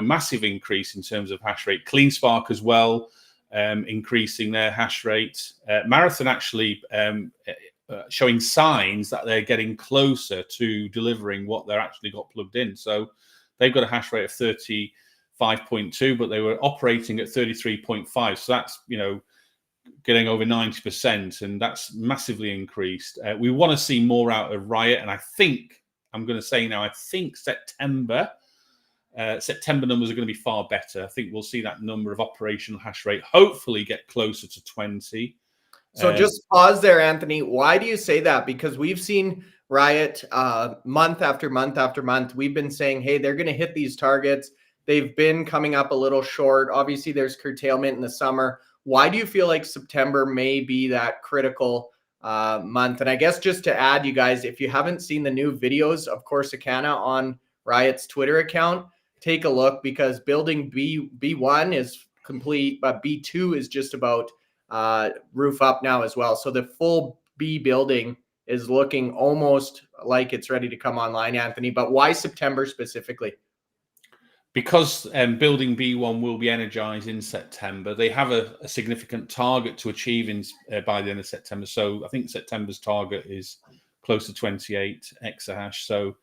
massive increase in terms of hash rate. CleanSpark as well, increasing their hash rate. Marathon actually showing signs that they're getting closer to delivering what they're actually got plugged in. So they've got a hash rate of 35.2, but they were operating at 33.5. So that's, getting over 90%, and that's massively increased. We want to see more out of Riot, and I think September numbers are going to be far better. I think we'll see that number of operational hash rate hopefully get closer to 20. So just pause there, Anthony. Why do you say that? Because we've seen Riot month after month after month. We've been saying, hey, they're going to hit these targets. They've been coming up a little short. Obviously, there's curtailment in the summer. Why do you feel like September may be that critical month? And I guess just to add, you guys, if you haven't seen the new videos of Corsicana on Riot's Twitter account, take a look, because building B1 is complete, but B2 is just about roof up now as well. So the full B building is looking almost like it's ready to come online, Anthony. But why September specifically? Because building B1 will be energized in September. They have a significant target to achieve by the end of September. So I think September's target is close to 28 exahash. So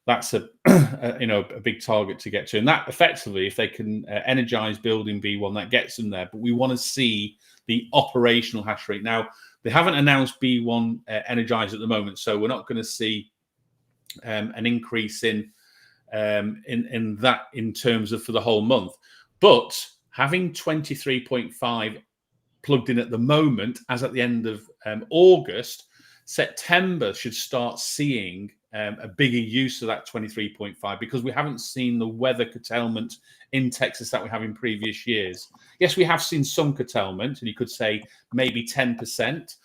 that's a a big target to get to. And that effectively, if they can energize building B1, that gets them there. But we want to see the operational hash rate. Now, they haven't announced B1 energized at the moment, so we're not going to see an increase in that in terms of for the whole month. But having 23.5 plugged in at the moment, as at the end of August, September should start seeing a bigger use of that 23.5, because we haven't seen the weather curtailment in Texas that we have in previous years. Yes, we have seen some curtailment, and you could say maybe 10%.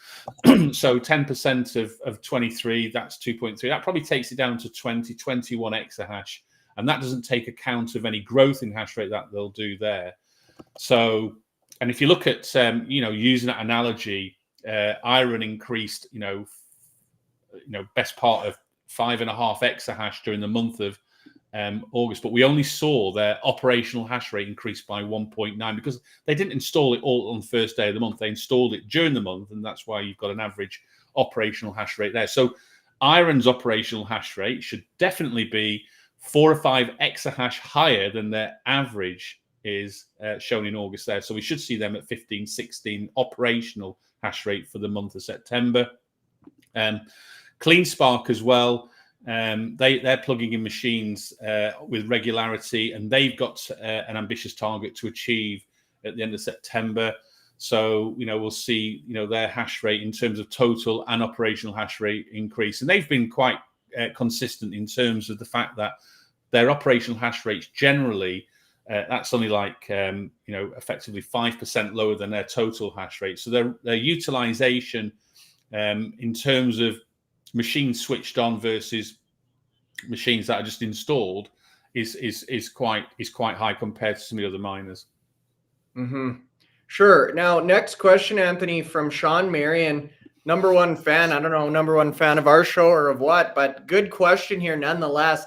So 10% of 23, that's 2.3. That probably takes it down to 21 exahash. And that doesn't take account of any growth in hash rate that they'll do there. So, and if you look at, using that analogy, IREN increased, best part of 5.5 exahash during the month of August, but we only saw their operational hash rate increase by 1.9 because they didn't install it all on the first day of the month. They installed it during the month, and that's why you've got an average operational hash rate there. So IREN's operational hash rate should definitely be 4 or 5 exahash higher than their average is shown in August there. So we should see them at 15, 16 operational hash rate for the month of September. CleanSpark as well. They're plugging in machines with regularity, and they've got an ambitious target to achieve at the end of September. So, we'll see, their hash rate in terms of total and operational hash rate increase. And they've been quite consistent in terms of the fact that their operational hash rates generally, that's only like, effectively 5% lower than their total hash rate. So their utilization in terms of machines switched on versus machines that are just installed is quite high compared to some of the other miners. Mm-hmm. Sure. Now, next question, Anthony, from Sean Marion, number one fan. I don't know, number one fan of our show or of what, but good question here nonetheless.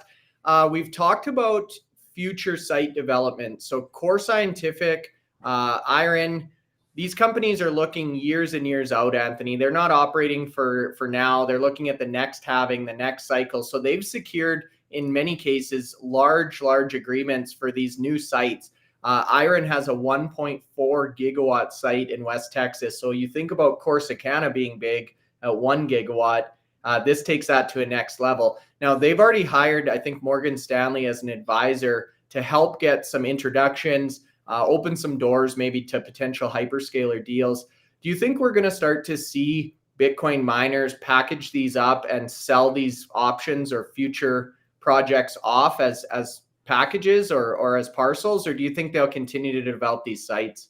We've talked about future site development. So Core Scientific, IREN, these companies are looking years and years out, Anthony. They're not operating for now. They're looking at the next halving, the next cycle. So they've secured, in many cases, large agreements for these new sites. IREN has a 1.4 gigawatt site in West Texas. So you think about Corsicana being big at 1 gigawatt. This takes that to a next level. Now, they've already hired, I think, Morgan Stanley as an advisor to help get some introductions, open some doors maybe to potential hyperscaler deals. Do you think we're going to start to see Bitcoin miners package these up and sell these options or future projects off as packages or as parcels, or do you think they'll continue to develop these sites?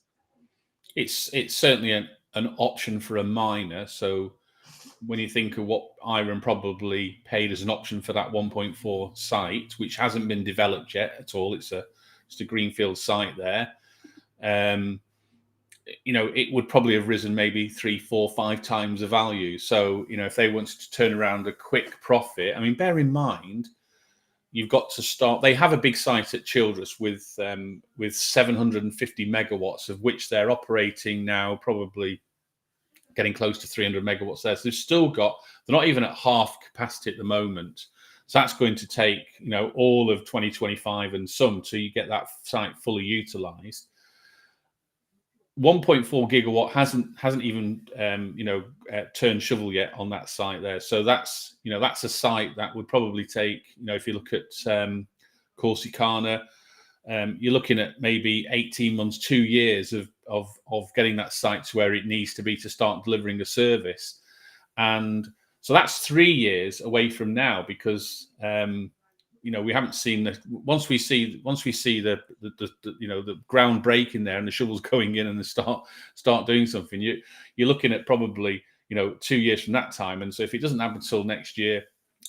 It's certainly an option for a miner. So when you think of what IREN probably paid as an option for that 1.4 site, which hasn't been developed yet at all, it's a greenfield site there. It would probably have risen maybe 3, 4, 5 times the value. So, if they wanted to turn around a quick profit, I mean, bear in mind, you've got to start. They have a big site at Childress with 750 megawatts, of which they're operating now probably getting close to 300 megawatts there. So they're not even at half capacity at the moment. So that's going to take, all of 2025 and some to get that site fully utilized. 1.4 gigawatt hasn't even turned shovel yet on that site there. So that's a site that would probably take, if you look at Corsicana, you're looking at maybe 18 months, 2 years of getting that site to where it needs to be to start delivering a service. And so that's 3 years away from now, because we haven't seen the once we see the ground breaking there and the shovels going in and they start doing something, you're looking at probably 2 years from that time. And so if it doesn't happen until next year,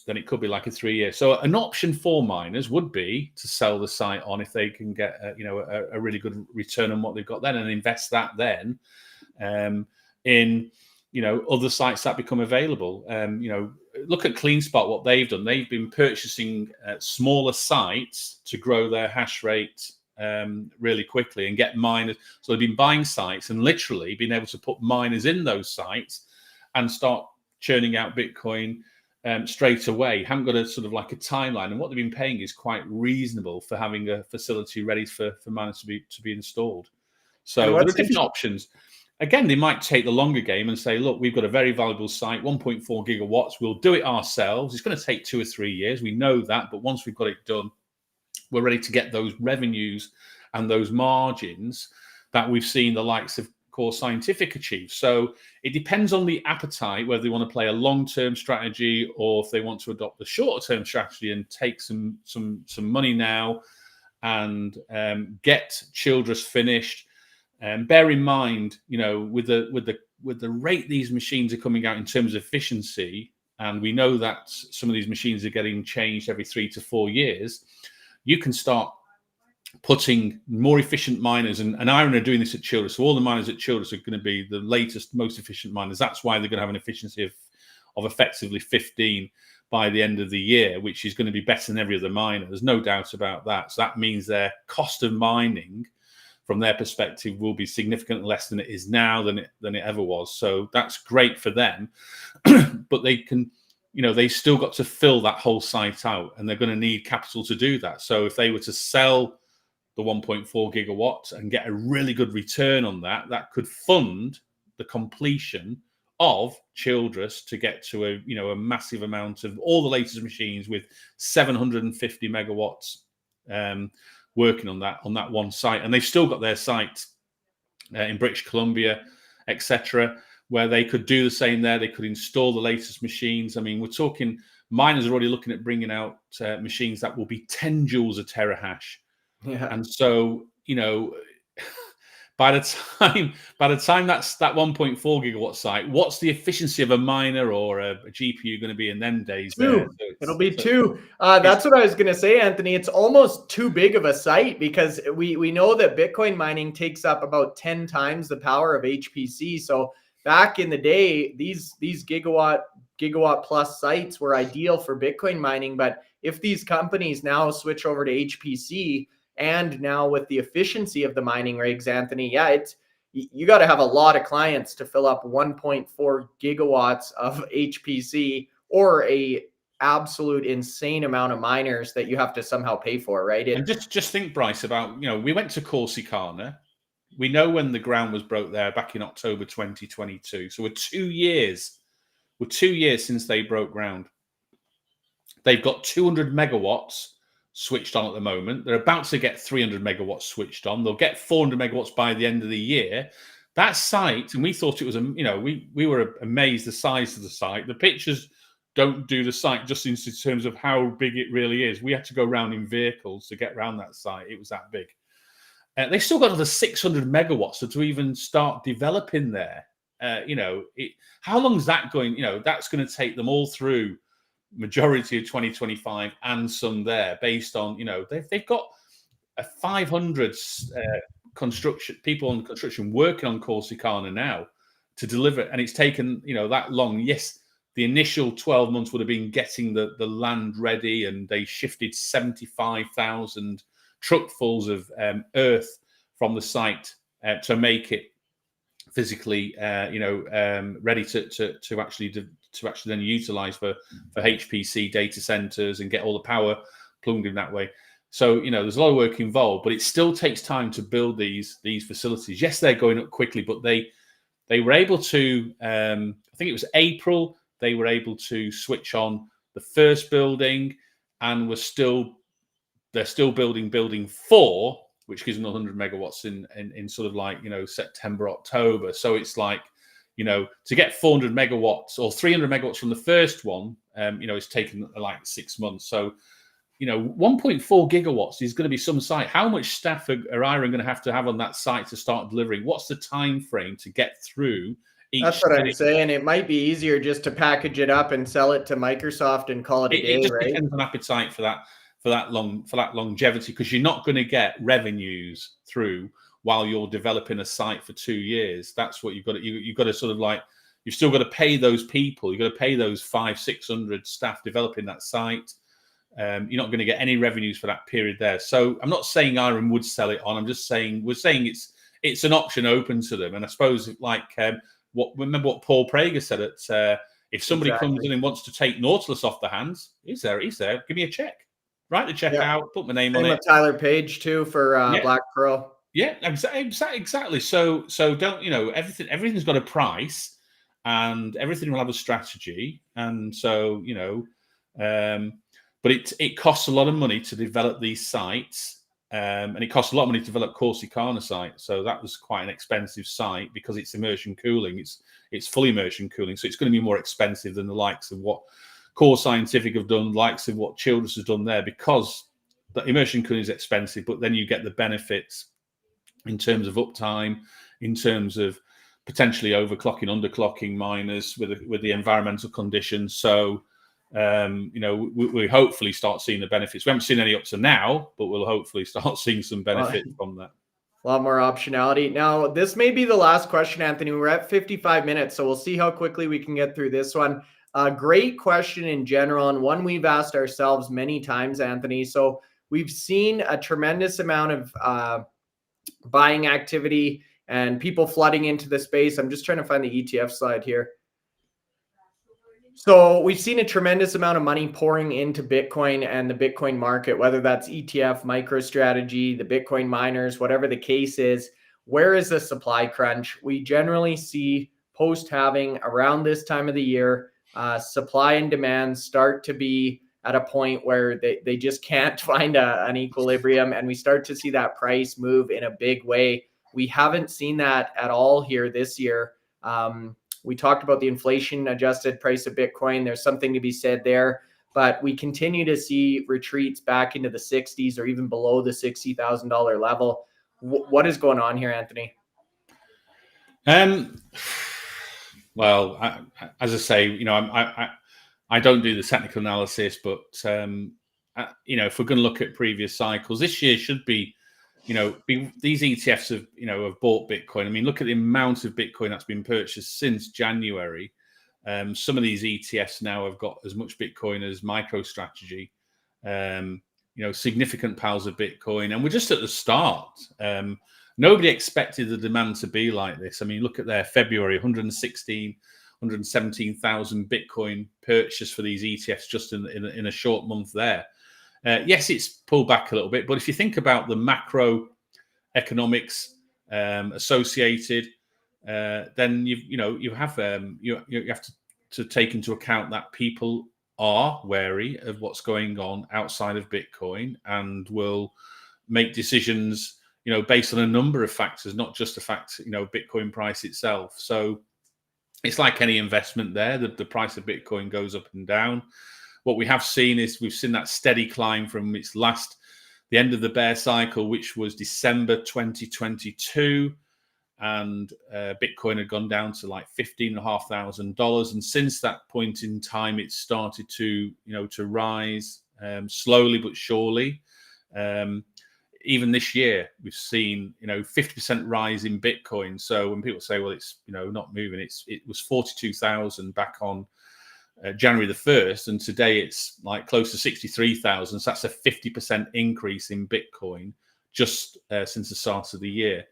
then it could be like a 3 year. So an option for miners would be to sell the site on if they can get a really good return on what they've got then, and invest that then in other sites that become available. Look at CleanSpark, what they've done. They've been purchasing smaller sites to grow their hash rate really quickly and get miners. So they've been buying sites and literally been able to put miners in those sites and start churning out Bitcoin straight away, haven't got a sort of like a timeline, and what they've been paying is quite reasonable for having a facility ready for miners to be installed. So there are different options. Again, they might take the longer game and say, look, we've got a very valuable site, 1.4 gigawatts. We'll do it ourselves. It's going to take 2 or 3 years. We know that. But once we've got it done, we're ready to get those revenues and those margins that we've seen the likes of Core Scientific achieve. So it depends on the appetite, whether they want to play a long-term strategy or if they want to adopt the shorter-term strategy and take some money now and get Childress finished. Bear in mind, with the rate these machines are coming out in terms of efficiency, and we know that some of these machines are getting changed every 3 to 4 years, you can start putting more efficient miners, and IREN are doing this at Childress. So all the miners at Childress are going to be the latest, most efficient miners. That's why they're going to have an efficiency of effectively 15 by the end of the year, which is going to be better than every other miner. There's no doubt about that. So that means their cost of mining, from their perspective, will be significantly less than it is now than it ever was. So that's great for them. But they can, they still got to fill that whole site out, and they're going to need capital to do that. So if they were to sell the 1.4 gigawatts and get a really good return on that, that could fund the completion of Childress to get to a massive amount of all the latest machines with 750 megawatts working on that one site. And they've still got their site in British Columbia, etc., where they could do the same there. They could install the latest machines. I mean, we're talking miners are already looking at bringing out machines that will be 10 joules a terahash. Yeah. And so, by the time that's that 1.4 gigawatt site, what's the efficiency of a miner or a GPU going to be in them days? 2. It'll be 2. That's what I was going to say, Anthony. It's almost too big of a site, because we know that Bitcoin mining takes up about 10 times the power of HPC. So back in the day, these gigawatt plus sites were ideal for Bitcoin mining. But if these companies now switch over to HPC, and now with the efficiency of the mining rigs, Anthony, you got to have a lot of clients to fill up 1.4 gigawatts of HPC, or a absolute insane amount of miners that you have to somehow pay for, right? And just think, Bryce, about, we went to Corsicana. We know when the ground was broke there back in October 2022. So we're 2 years. We're 2 years since they broke ground. They've got 200 megawatts switched on at the moment. They're about to get 300 megawatts switched on. They'll get 400 megawatts by the end of the year. That site, and we thought it was, we were amazed the size of the site. The pictures don't do the site just in terms of how big it really is. We had to go around in vehicles to get around that site. It was that big. They still got another 600 megawatts to even start developing there. How long is that going? That's going to take them all through majority of 2025 and some there, based on they've got a 500 construction people on construction working on Corsicana now to deliver, and it's taken that long. Yes, the initial 12 months would have been getting the land ready, and they shifted 75,000 truckfuls of earth from the site to make it physically ready to actually then utilize for HPC data centers and get all the power plugged in that way. So there's a lot of work involved, but it still takes time to build these facilities. Yes, they're going up quickly, but they were able to, I think it was April, they were able to switch on the first building, and they're still building building 4, which gives them 100 megawatts in sort of like September, October. So it's like to get 400 megawatts or 300 megawatts from the first one, it's taken like 6 months. So 1.4 gigawatts is going to be some site. How much staff are IREN going to have on that site to start delivering? What's the time frame to get through each? That's what I'm saying. It might be easier just to package it up and sell it to Microsoft and call it a day, it just right? Depends on appetite for that longevity, because you're not going to get revenues through while you're developing a site for 2 years. That's what you've got to sort of like, you've still got to pay those people. You've got to pay those 500-600 staff developing that site. You're not going to get any revenues for that period there. So I'm not saying IREN would sell it on. I'm just saying we're saying it's an option open to them. And I suppose remember what Paul Prager said If somebody comes in and wants to take Nautilus off the hands, he's there. Give me a check. Write the check out. Put my name on it. Tyler Page too for Black Pearl. Yeah, exactly. So don't, everything's got a price, and everything will have a strategy, and so but it costs a lot of money to develop these sites, and it costs a lot of money to develop Corsicana site. So that was quite an expensive site because it's immersion cooling. It's full immersion cooling, so it's going to be more expensive than the likes of what Core Scientific have done, likes of what Childress has done there, because the immersion cooling is expensive, but then you get the benefits in terms of uptime, in terms of potentially overclocking, underclocking miners with the environmental conditions. So, we hopefully start seeing the benefits. We haven't seen any up to now, but we'll hopefully start seeing some benefit from that. A lot more optionality. Now, this may be the last question, Anthony. We're at 55 minutes, so we'll see how quickly we can get through this one. Great question in general, and one we've asked ourselves many times, Anthony. So we've seen a tremendous amount of buying activity and people flooding into the space. I'm just trying to find the ETF slide here. So we've seen a tremendous amount of money pouring into Bitcoin and the Bitcoin market, whether that's ETF, MicroStrategy, the Bitcoin miners, whatever the case is. Where is the supply crunch? We generally see post-halving around this time of the year, supply and demand start to be at a point where they just can't find an equilibrium, and we start to see that price move in a big way. We haven't seen that at all here this year. We talked about the inflation-adjusted price of Bitcoin. There's something to be said there, but we continue to see retreats back into the 60s or even below the $60,000 level. What is going on here, Anthony? Well, as I say, I don't do the technical analysis, but if we're going to look at previous cycles, this year should be, these ETFs have bought Bitcoin. I mean, look at the amount of Bitcoin that's been purchased since January. Some of these ETFs now have got as much Bitcoin as MicroStrategy. Significant piles of Bitcoin, and we're just at the start. Nobody expected the demand to be like this. I mean, look at their February 117,000 Bitcoin purchase for these ETFs just in a short month there. Yes, it's pulled back a little bit, but if you think about the macroeconomics associated, then you have to take into account that people are wary of what's going on outside of Bitcoin and will make decisions, based on a number of factors, not just the fact, Bitcoin price itself. So it's like any investment there. The price of Bitcoin goes up and down. What we have seen is we've seen that steady climb from the end of the bear cycle, which was December 2022. And Bitcoin had gone down to like $15,500. And since that point in time, it started to rise slowly but surely. Even this year, we've seen 50% rise in Bitcoin. So when people say, well, it's not moving, it was 42,000 back on January the 1st, and today it's like close to 63,000. So that's a 50% increase in Bitcoin just since the start of the year.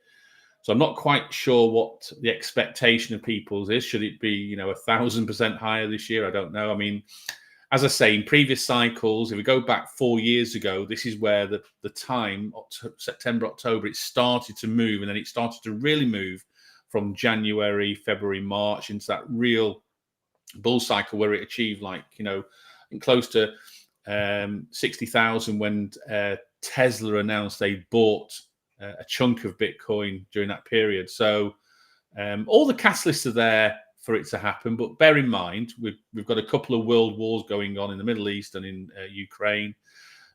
So I'm not quite sure what the expectation of people's is. Should it be 1,000% higher this year? I don't know. I mean, as I say, in previous cycles, if we go back 4 years ago, this is where the time, September, October, it started to move, and then it started to really move from January, February, March into that real bull cycle where it achieved close to 60,000 when Tesla announced they bought a chunk of Bitcoin during that period. So all the catalysts are there for it to happen, but bear in mind we've got a couple of world wars going on in the Middle East and in Ukraine.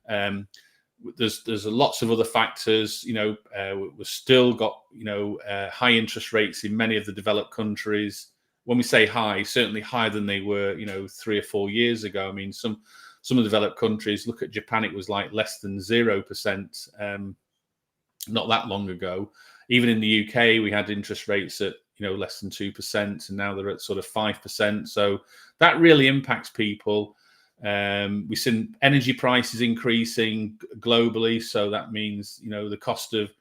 There's lots of other factors. We've still got high interest rates in many of the developed countries. When we say high, certainly higher than they were 3 or 4 years ago. I mean, some of the developed countries, look at Japan, it was like less than 0% not that long ago. Even in the UK, we had interest rates at less than 2%, and now they're at sort of 5%. So that really impacts people. We've seen energy prices increasing globally, so that means the cost of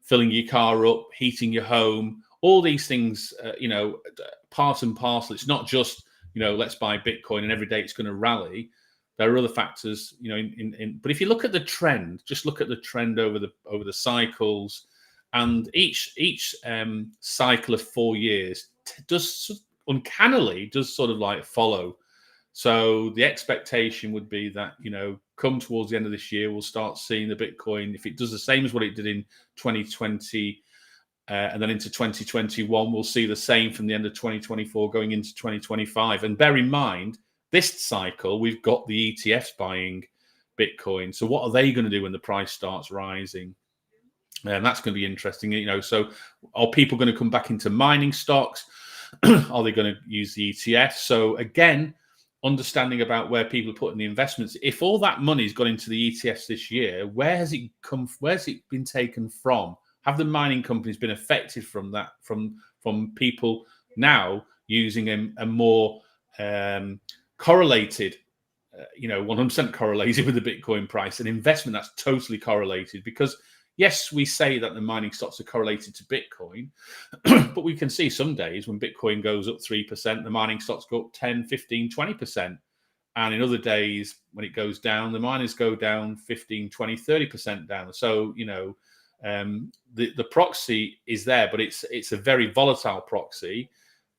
filling your car up, heating your home, all these things, part and parcel. It's not just let's buy Bitcoin and every day it's going to rally. There are other factors, but if you look at the trend, just look at the trend over the cycles, and each cycle of 4 years does uncannily sort of like follow. So the expectation would be that, come towards the end of this year, we'll start seeing the Bitcoin, if it does the same as what it did in 2020 and then into 2021, we'll see the same from the end of 2024 going into 2025. And bear in mind, this cycle, we've got the ETFs buying Bitcoin. So what are they going to do when the price starts rising? And that's going to be interesting. So are people going to come back into mining stocks? Are they going to use the ETF? So again, understanding about where people are putting the investments. If all that money's gone into the ETFs this year, where has it come? Where's it been taken from? Have the mining companies been affected from that? From people now using a more correlated, 100% correlated with the Bitcoin price, an investment that's totally correlated? Because yes, we say that the mining stocks are correlated to Bitcoin, but we can see some days when Bitcoin goes up 3%, the mining stocks go up 10, 15, 20%. And in other days, when it goes down, the miners go down 15, 20, 30% down. So, the proxy is there, but it's a very volatile proxy.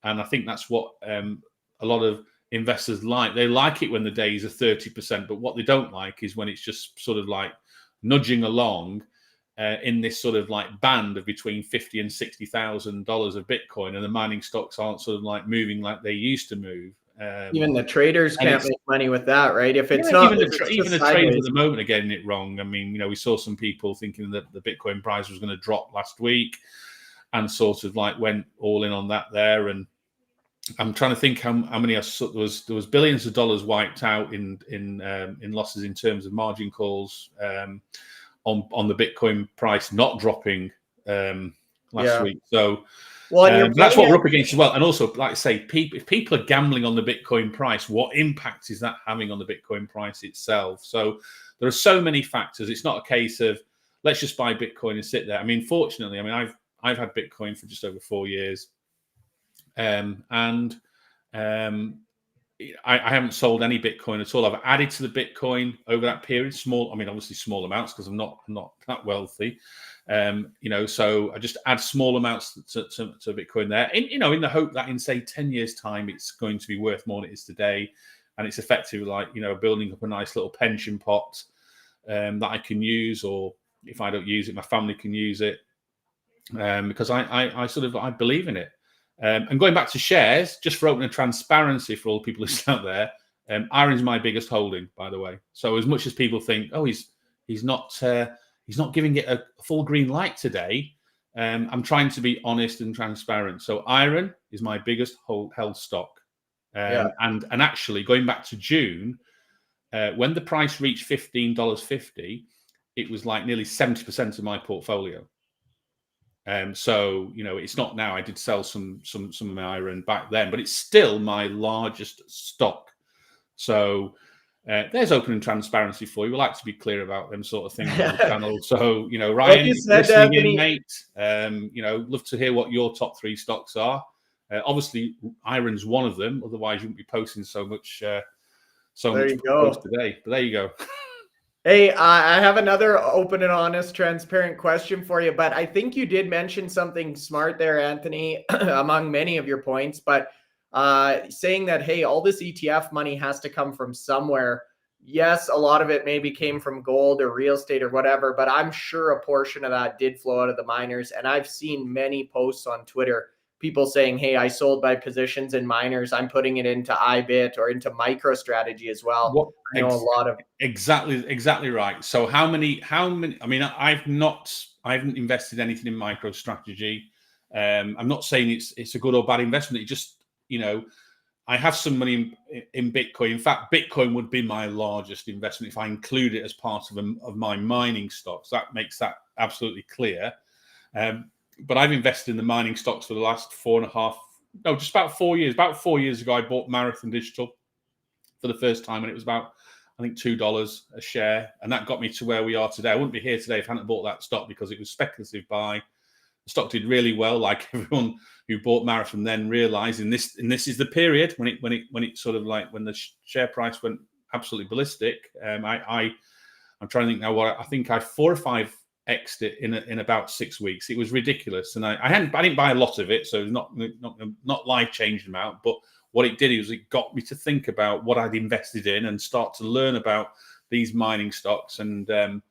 And I think that's what a lot of investors like. They like it when the days are 30%, but what they don't like is when it's just sort of like nudging along in this sort of like band of between $50,000 and $60,000 of Bitcoin, and the mining stocks aren't sort of like moving like they used to move. Even the traders can't make money with that, right? If it's not, even the traders at the moment are getting it wrong. I mean, we saw some people thinking that the Bitcoin price was going to drop last week, and sort of like went all in on that there. And I'm trying to think how many there was billions of dollars wiped out in losses in terms of margin calls on the Bitcoin price not dropping last week. So that's what we're up against as well. And also, like I say, if people are gambling on the Bitcoin price, what impact is that having on the Bitcoin price itself? So there are so many factors. It's not a case of let's just buy Bitcoin and sit there. I mean, fortunately, I've had Bitcoin for just over 4 years, and I haven't sold any Bitcoin at all. I've added to the Bitcoin over that period, obviously small amounts because I'm not that wealthy. So I just add small amounts to Bitcoin there, in the hope that in say 10 years time, it's going to be worth more than it is today. And it's effectively like, building up a nice little pension pot that I can use, or if I don't use it, my family can use it, because I believe in it. And going back to shares, just for open transparency for all people who's out there, IREN's my biggest holding, by the way. So as much as people think, oh, he's not giving it a full green light today, I'm trying to be honest and transparent. So IREN is my biggest held stock. And actually, going back to June, when the price reached $15.50, it was like nearly 70% of my portfolio. So it's not now. I did sell some of my IREN back then, but it's still my largest stock. So there's open and transparency for you. We like to be clear about them sort of things on the channel. So Ryan, like you said, listening in, mate. Love to hear what your top 3 stocks are. Obviously, IREN's one of them. Otherwise, you wouldn't be posting so much. Much post today. But there you go. Hey, I have another open and honest, transparent question for you, but I think you did mention something smart there, Anthony, among many of your points, but saying that, hey, all this ETF money has to come from somewhere. Yes, a lot of it maybe came from gold or real estate or whatever, but I'm sure a portion of that did flow out of the miners. And I've seen many posts on Twitter, people saying, hey, I sold my positions in miners. I'm putting it into IBIT or into MicroStrategy as well. I know a lot of exactly right. So how many? I mean, I haven't invested anything in MicroStrategy. I'm not saying it's a good or bad investment. It just, I have some money in Bitcoin. In fact, Bitcoin would be my largest investment if I include it as part of my mining stocks. That makes that absolutely clear. But I've invested in the mining stocks for the last just about 4 years. About 4 years ago, I bought Marathon Digital for the first time, and it was about, I think, $2 a share. And that got me to where we are today. I wouldn't be here today if I hadn't bought that stock, because it was speculative buy. stock did really well, like everyone who bought Marathon then realized. And this is the period when it sort of like when the share price went absolutely ballistic. I'm trying to think now what I think I 4 or 5 X'd it in about 6 weeks. It was ridiculous, and I didn't buy a lot of it, so it was not life changing amount. But what it did is it got me to think about what I'd invested in and start to learn about these mining stocks. And for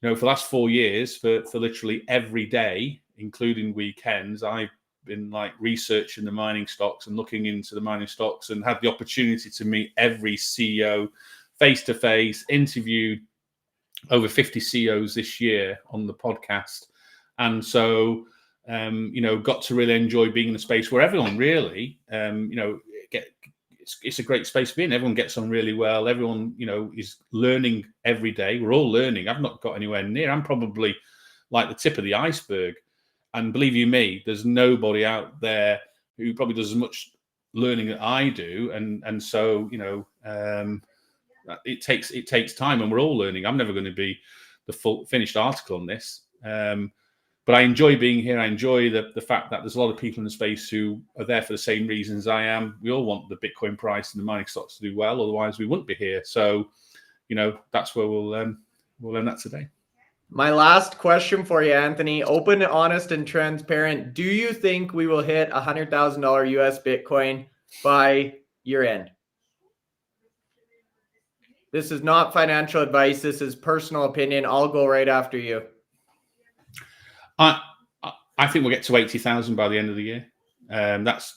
the last 4 years, for literally every day, including weekends, I've been like researching the mining stocks and looking into the mining stocks, and had the opportunity to meet every CEO face to face, interviewed over 50 CEOs this year on the podcast. And so, got to really enjoy being in a space where everyone really, it's a great space to be in. Everyone gets on really well. Everyone, is learning every day. We're all learning. I've not got anywhere near. I'm probably like the tip of the iceberg. And believe you me, there's nobody out there who probably does as much learning that I do. And so, it takes time, and we're all learning. I'm never going to be the full finished article on this, but I enjoy being here. I enjoy the fact that there's a lot of people in the space who are there for the same reasons I am. We all want the Bitcoin price and the mining stocks to do well, otherwise we wouldn't be here. So, that's where we'll learn that today. My last question for you, Anthony, open, honest, and transparent. Do you think we will hit $100,000 US Bitcoin by year end? This is not financial advice. This is personal opinion. I'll go right after you. I think we'll get to 80,000 by the end of the year. That's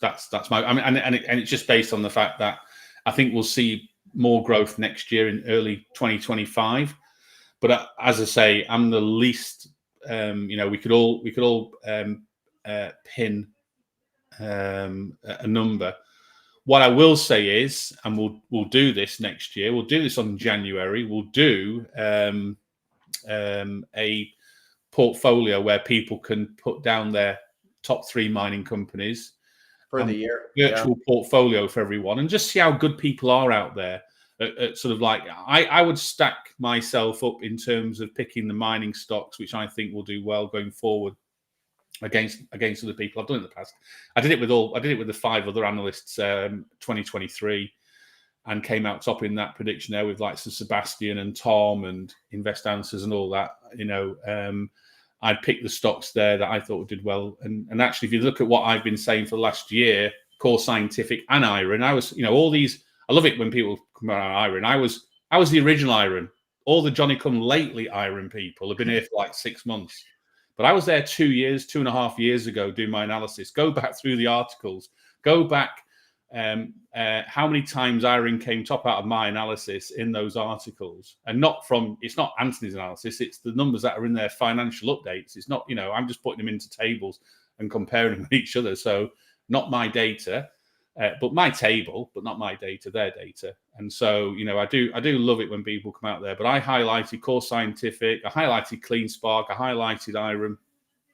my. And it's just based on the fact that I think we'll see more growth next year in early 2025. But as I say, I'm the least. We could all pin a number. What I will say is, and we'll do this next year. We'll do this on January. We'll do a portfolio where people can put down their top 3 mining companies for the year, virtual portfolio for everyone, and just see how good people are out there. Sort of like I would stack myself up in terms of picking the mining stocks, which I think will do well going forward against other people. I've done it in the past. I did it with the 5 other analysts 2023, and came out top in that prediction there with like Sebastian and Tom and Invest Answers and all that. I'd picked the stocks there that I thought did well. And actually, if you look at what I've been saying for the last year, Core Scientific and IREN, I was, all these. I love it when people come out on IREN. I was the original IREN. All the Johnny come lately IREN people have been here for like 6 months. But I was there 2.5 years ago doing my analysis. Go back through the articles. Go back how many times IREN came top out of my analysis in those articles. And it's not Anthony's analysis. It's the numbers that are in their financial updates. It's not, I'm just putting them into tables and comparing them with each other. So not my data, but my table, but not my data, their data. And so, I do love it when people come out there. But I highlighted Core Scientific, I highlighted CleanSpark, I highlighted IREN.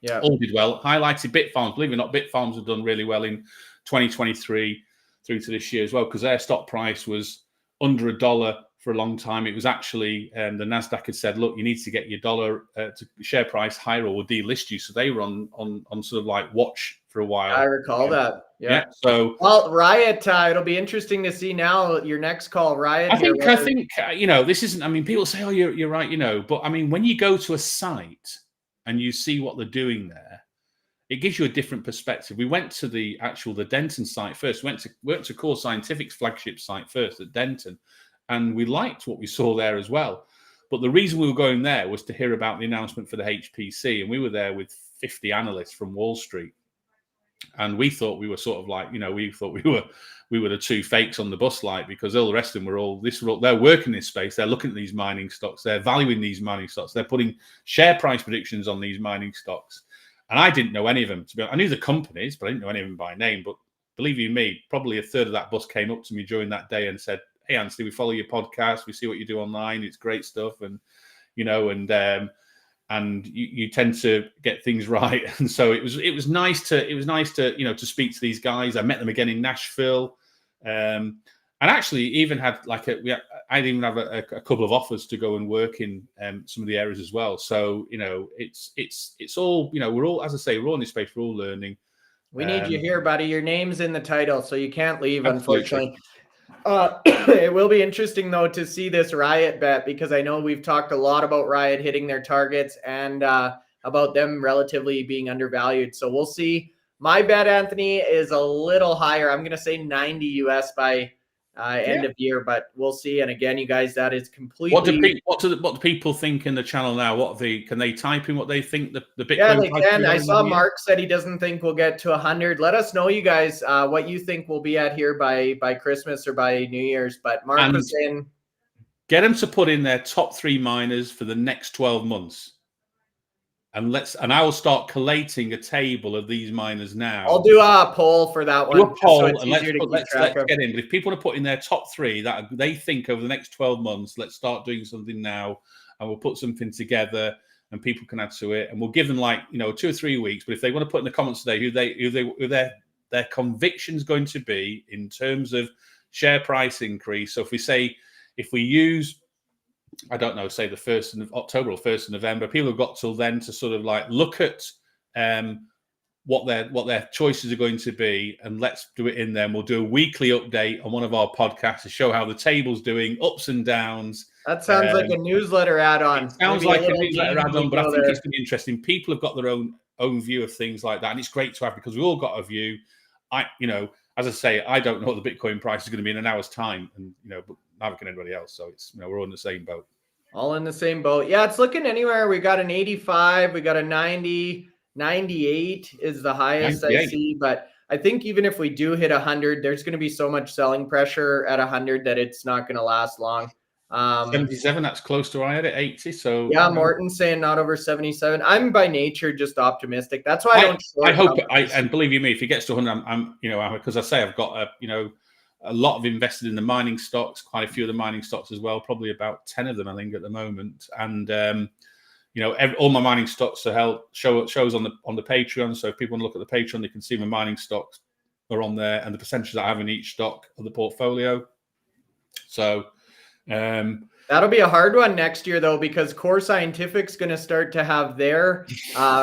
Yeah, all did well. Highlighted Bitfarms. Believe it or not, Bitfarms have done really well in 2023 through to this year as well, because their stock price was under $1 for a long time. It was actually the Nasdaq had said, look, you need to get your dollar to share price higher, or we'll delist you. So they were on sort of like watch for a while. I recall that. Yeah. So, well, Riot, it'll be interesting to see now your next call, Riot. I think this isn't. I mean, people say, "Oh, you're right," but I mean, when you go to a site and you see what they're doing there, it gives you a different perspective. We went to the Denton site first. We went to Core Scientific's flagship site first at Denton, and we liked what we saw there as well. But the reason we were going there was to hear about the announcement for the HPC, and we were there with 50 analysts from Wall Street. And we thought we were sort of like, we thought we were the 2 fakes on the bus, like, because all the rest of them they're working in this space. They're looking at these mining stocks. They're valuing these mining stocks. They're putting share price predictions on these mining stocks. And I didn't know any of them. To be honest, I knew the companies, but I didn't know any of them by name. But believe you me, probably a third of that bus came up to me during that day and said, "Hey, Anthony, we follow your podcast. We see what you do online. It's great stuff." And, and you tend to get things right. And so it was nice to to speak to these guys. I met them again in Nashville. And actually, even had like I'd even have a couple of offers to go and work in some of the areas as well. So it's all, we're all, as I say, we're all in this space, we're all learning. We need you here, buddy. Your name's in the title, so you can't leave, Absolutely. unfortunately. It will be interesting, though, to see this Riot bet, because I know we've talked a lot about Riot hitting their targets and about them relatively being undervalued. So we'll see. My bet, Anthony, is a little higher. I'm going to say 90 US by end of year, but we'll see. And again, you guys, that is completely. What do people think in the channel now? Can they type in what they think the Bitcoin? Yeah, they can. I saw Mark said he doesn't think we'll get to 100. Let us know, you guys, what you think we'll be at here by Christmas or by New Year's. But Mark was saying, get them to put in their top 3 miners for the next 12 months. And I will start collating a table of these miners now. I'll do a poll for that one. Do a poll, so and let's get in. But if people want to put in their top 3 that they think over the next 12 months, let's start doing something now, and we'll put something together, and people can add to it, and we'll give them 2 or 3 weeks. But if they want to put in the comments today who their conviction's going to be in terms of share price increase. So if we use, I don't know, say the 1st of October or 1st of November, people have got till then to sort of look at what their choices are going to be, and let's do it in them. We'll do a weekly update on one of our podcasts to show how the table's doing, ups and downs. That sounds like a newsletter add-on. It sounds like a newsletter add-on, but I think it's going to be interesting. People have got their own view of things like that, and it's great to have, because we all got a view. As I say, I don't know what the Bitcoin price is going to be in an hour's time, and but neither can anybody else. So it's we're all in the same boat. All in the same boat. Yeah, it's looking anywhere. We got an 85, we got a 90, 98 is the highest 98. I see. But I think even if we do hit 100, there's going to be so much selling pressure at 100 that it's not going to last long. 77, that's close to Riot at 80. So yeah, Morton's saying not over 77. I'm by nature just optimistic. That's why I hope. And believe you me, if it gets to 100, I'm because I say I've got a lot of invested in the mining stocks, quite a few of the mining stocks as well, probably about 10 of them, I think, at the moment. And all my mining stocks are shows on the Patreon. So if people want to look at the Patreon, they can see my mining stocks are on there and the percentages I have in each stock of the portfolio. So that'll be a hard one next year, though, because Core Scientific's going to start to have their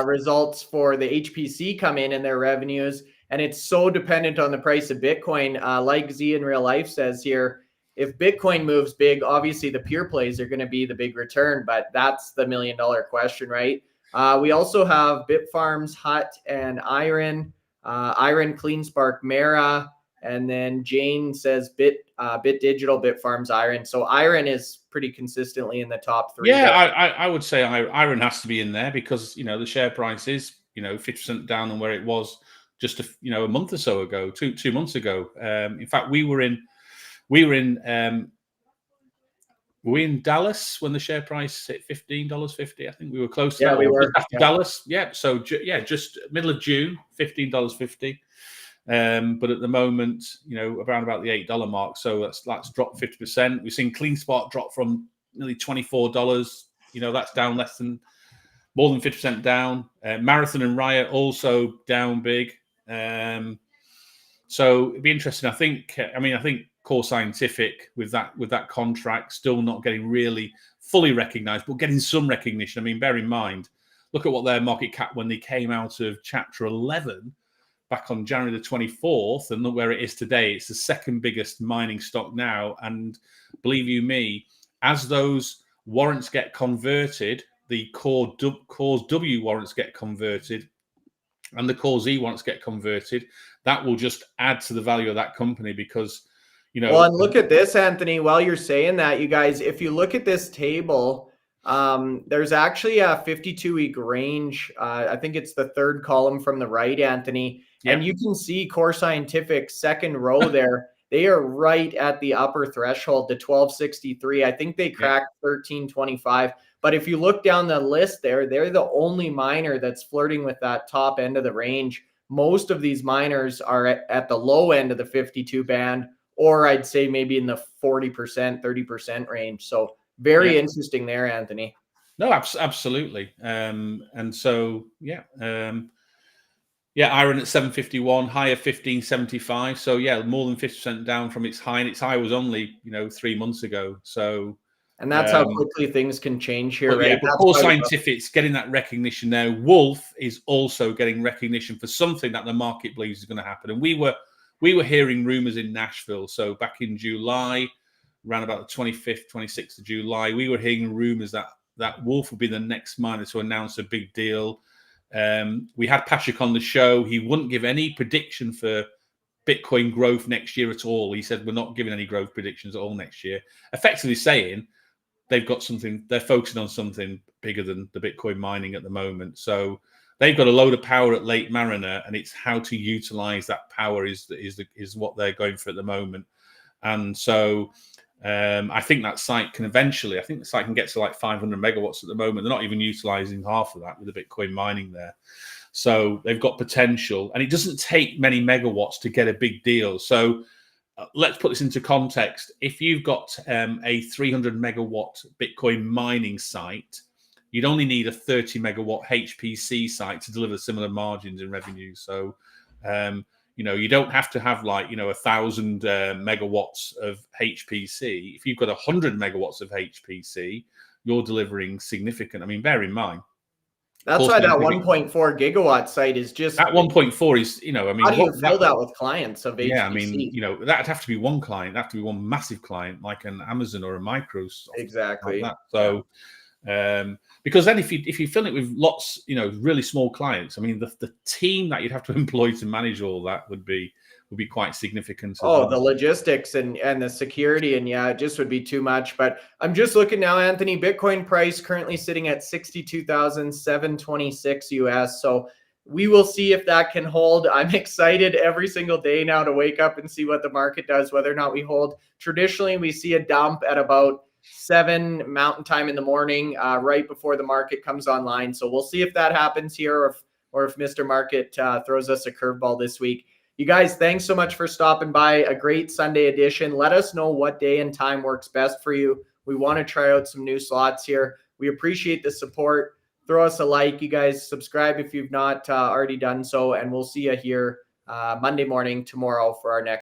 results for the HPC come in and their revenues. And it's so dependent on the price of Bitcoin. Like Z in real life says here, if Bitcoin moves big, obviously the pure plays are going to be the big return, but that's the $1 million question, right? We also have Bitfarms, Hut, and IREN, CleanSpark, Mara, and then Jane says Bit Digital, Bitfarms, IREN. So IREN is pretty consistently in the top 3. Yeah, I would say IREN has to be in there, because the share price is 50% down on where it was just a month or so ago, two months ago. In fact, we were in Dallas when the share price hit $15.50. I think we were close to that. We were after Dallas. Yeah, so just middle of June, $15.50. But at the moment, around about the $8 mark. So that's dropped 50%. We've seen CleanSpark drop from nearly $24. That's down more than 50% down. Marathon and Riot also down big. So it'd be interesting. I think Core Scientific with that contract still not getting really fully recognized, but getting some recognition. I mean, bear in mind, look at what their market cap when they came out of Chapter 11 back on January the 24th, and look where it is today. It's the second biggest mining stock now. And believe you me, as those warrants get converted, the Cores W warrants get converted, and the Core Z warrants get converted, that will just add to the value of that company, because, Well, and look at this, Anthony, while you're saying that, you guys, if you look at this table, there's actually a 52-week range. I think it's the third column from the right, Anthony. Yep. And you can see Core Scientific second row there. They are right at the upper threshold, the 1263. I think they cracked 1325. But if you look down the list there, they're the only miner that's flirting with that top end of the range. Most of these miners are at the low end of the 52 band, or I'd say maybe in the 40%, 30% range. So very interesting there, Anthony. No, absolutely. And so, yeah. And so, yeah, I think, I mean, I think Core Scientific, you know, 50% down on where it was just a, you know, a month or so ago, two months ago. In fact, we were in Yeah, IREN at 751, high of 1575. So yeah, more than 50% down from its high. And its high was only 3 months ago. So And that's how quickly things can change here, but right? yeah, but That's Core why Scientific's getting that recognition now. Wolf is also getting recognition for something that the market believes is going to happen. And we were hearing rumors in Nashville. So back in July, around about the 25th, 26th of July, we were hearing rumors that Wolf would be the next miner to announce a big deal. We had Patrick on the show. He wouldn't give any prediction for Bitcoin growth next year at all. He said, we're not giving any growth predictions at all next year, effectively saying they've got something, they're focusing on something bigger than the Bitcoin mining at the moment. So they've got a load of power at Lake Mariner, and it's how to utilize that power is what they're going for at the moment. And so I think that site can eventually, I think the site can get to like 500 megawatts at the moment. They're not even utilizing half of that with the Bitcoin mining there. So they've got potential, and it doesn't take many megawatts to get a big deal. So let's put this into context. If you've got a 300 megawatt Bitcoin mining site, you'd only need a 30 megawatt HPC site to deliver similar margins and revenue. So, you don't have to have 1,000 megawatts of HPC. If you've got 100 megawatts of HPC, you're delivering significant. I mean, bear in mind, that's why that 1.4 gigawatt site is just that 1.4 is, how do you fill that with clients of HPC? Yeah, I mean, that'd have to be one client, that'd have to be one massive client like an Amazon or a Microsoft. Exactly. Like that. So, because then if you fill it with lots, really small clients, I mean, the team that you'd have to employ to manage all that would be quite significant. Oh, the logistics and the security, and yeah, it just would be too much. But I'm just looking now, Anthony. Bitcoin price currently sitting at 62,726 US. So we will see if that can hold. I'm excited every single day now to wake up and see what the market does, whether or not we hold. Traditionally, we see a dump at about 7 Mountain Time in the morning, right before the market comes online. So we'll see if that happens here, or if Mr. Market throws us a curveball this week. You guys, thanks so much for stopping by. A great Sunday edition. Let us know what day and time works best for you. We want to try out some new slots here. We appreciate the support. Throw us a like. You guys subscribe if you've not already done so. And we'll see you here Monday morning tomorrow for our next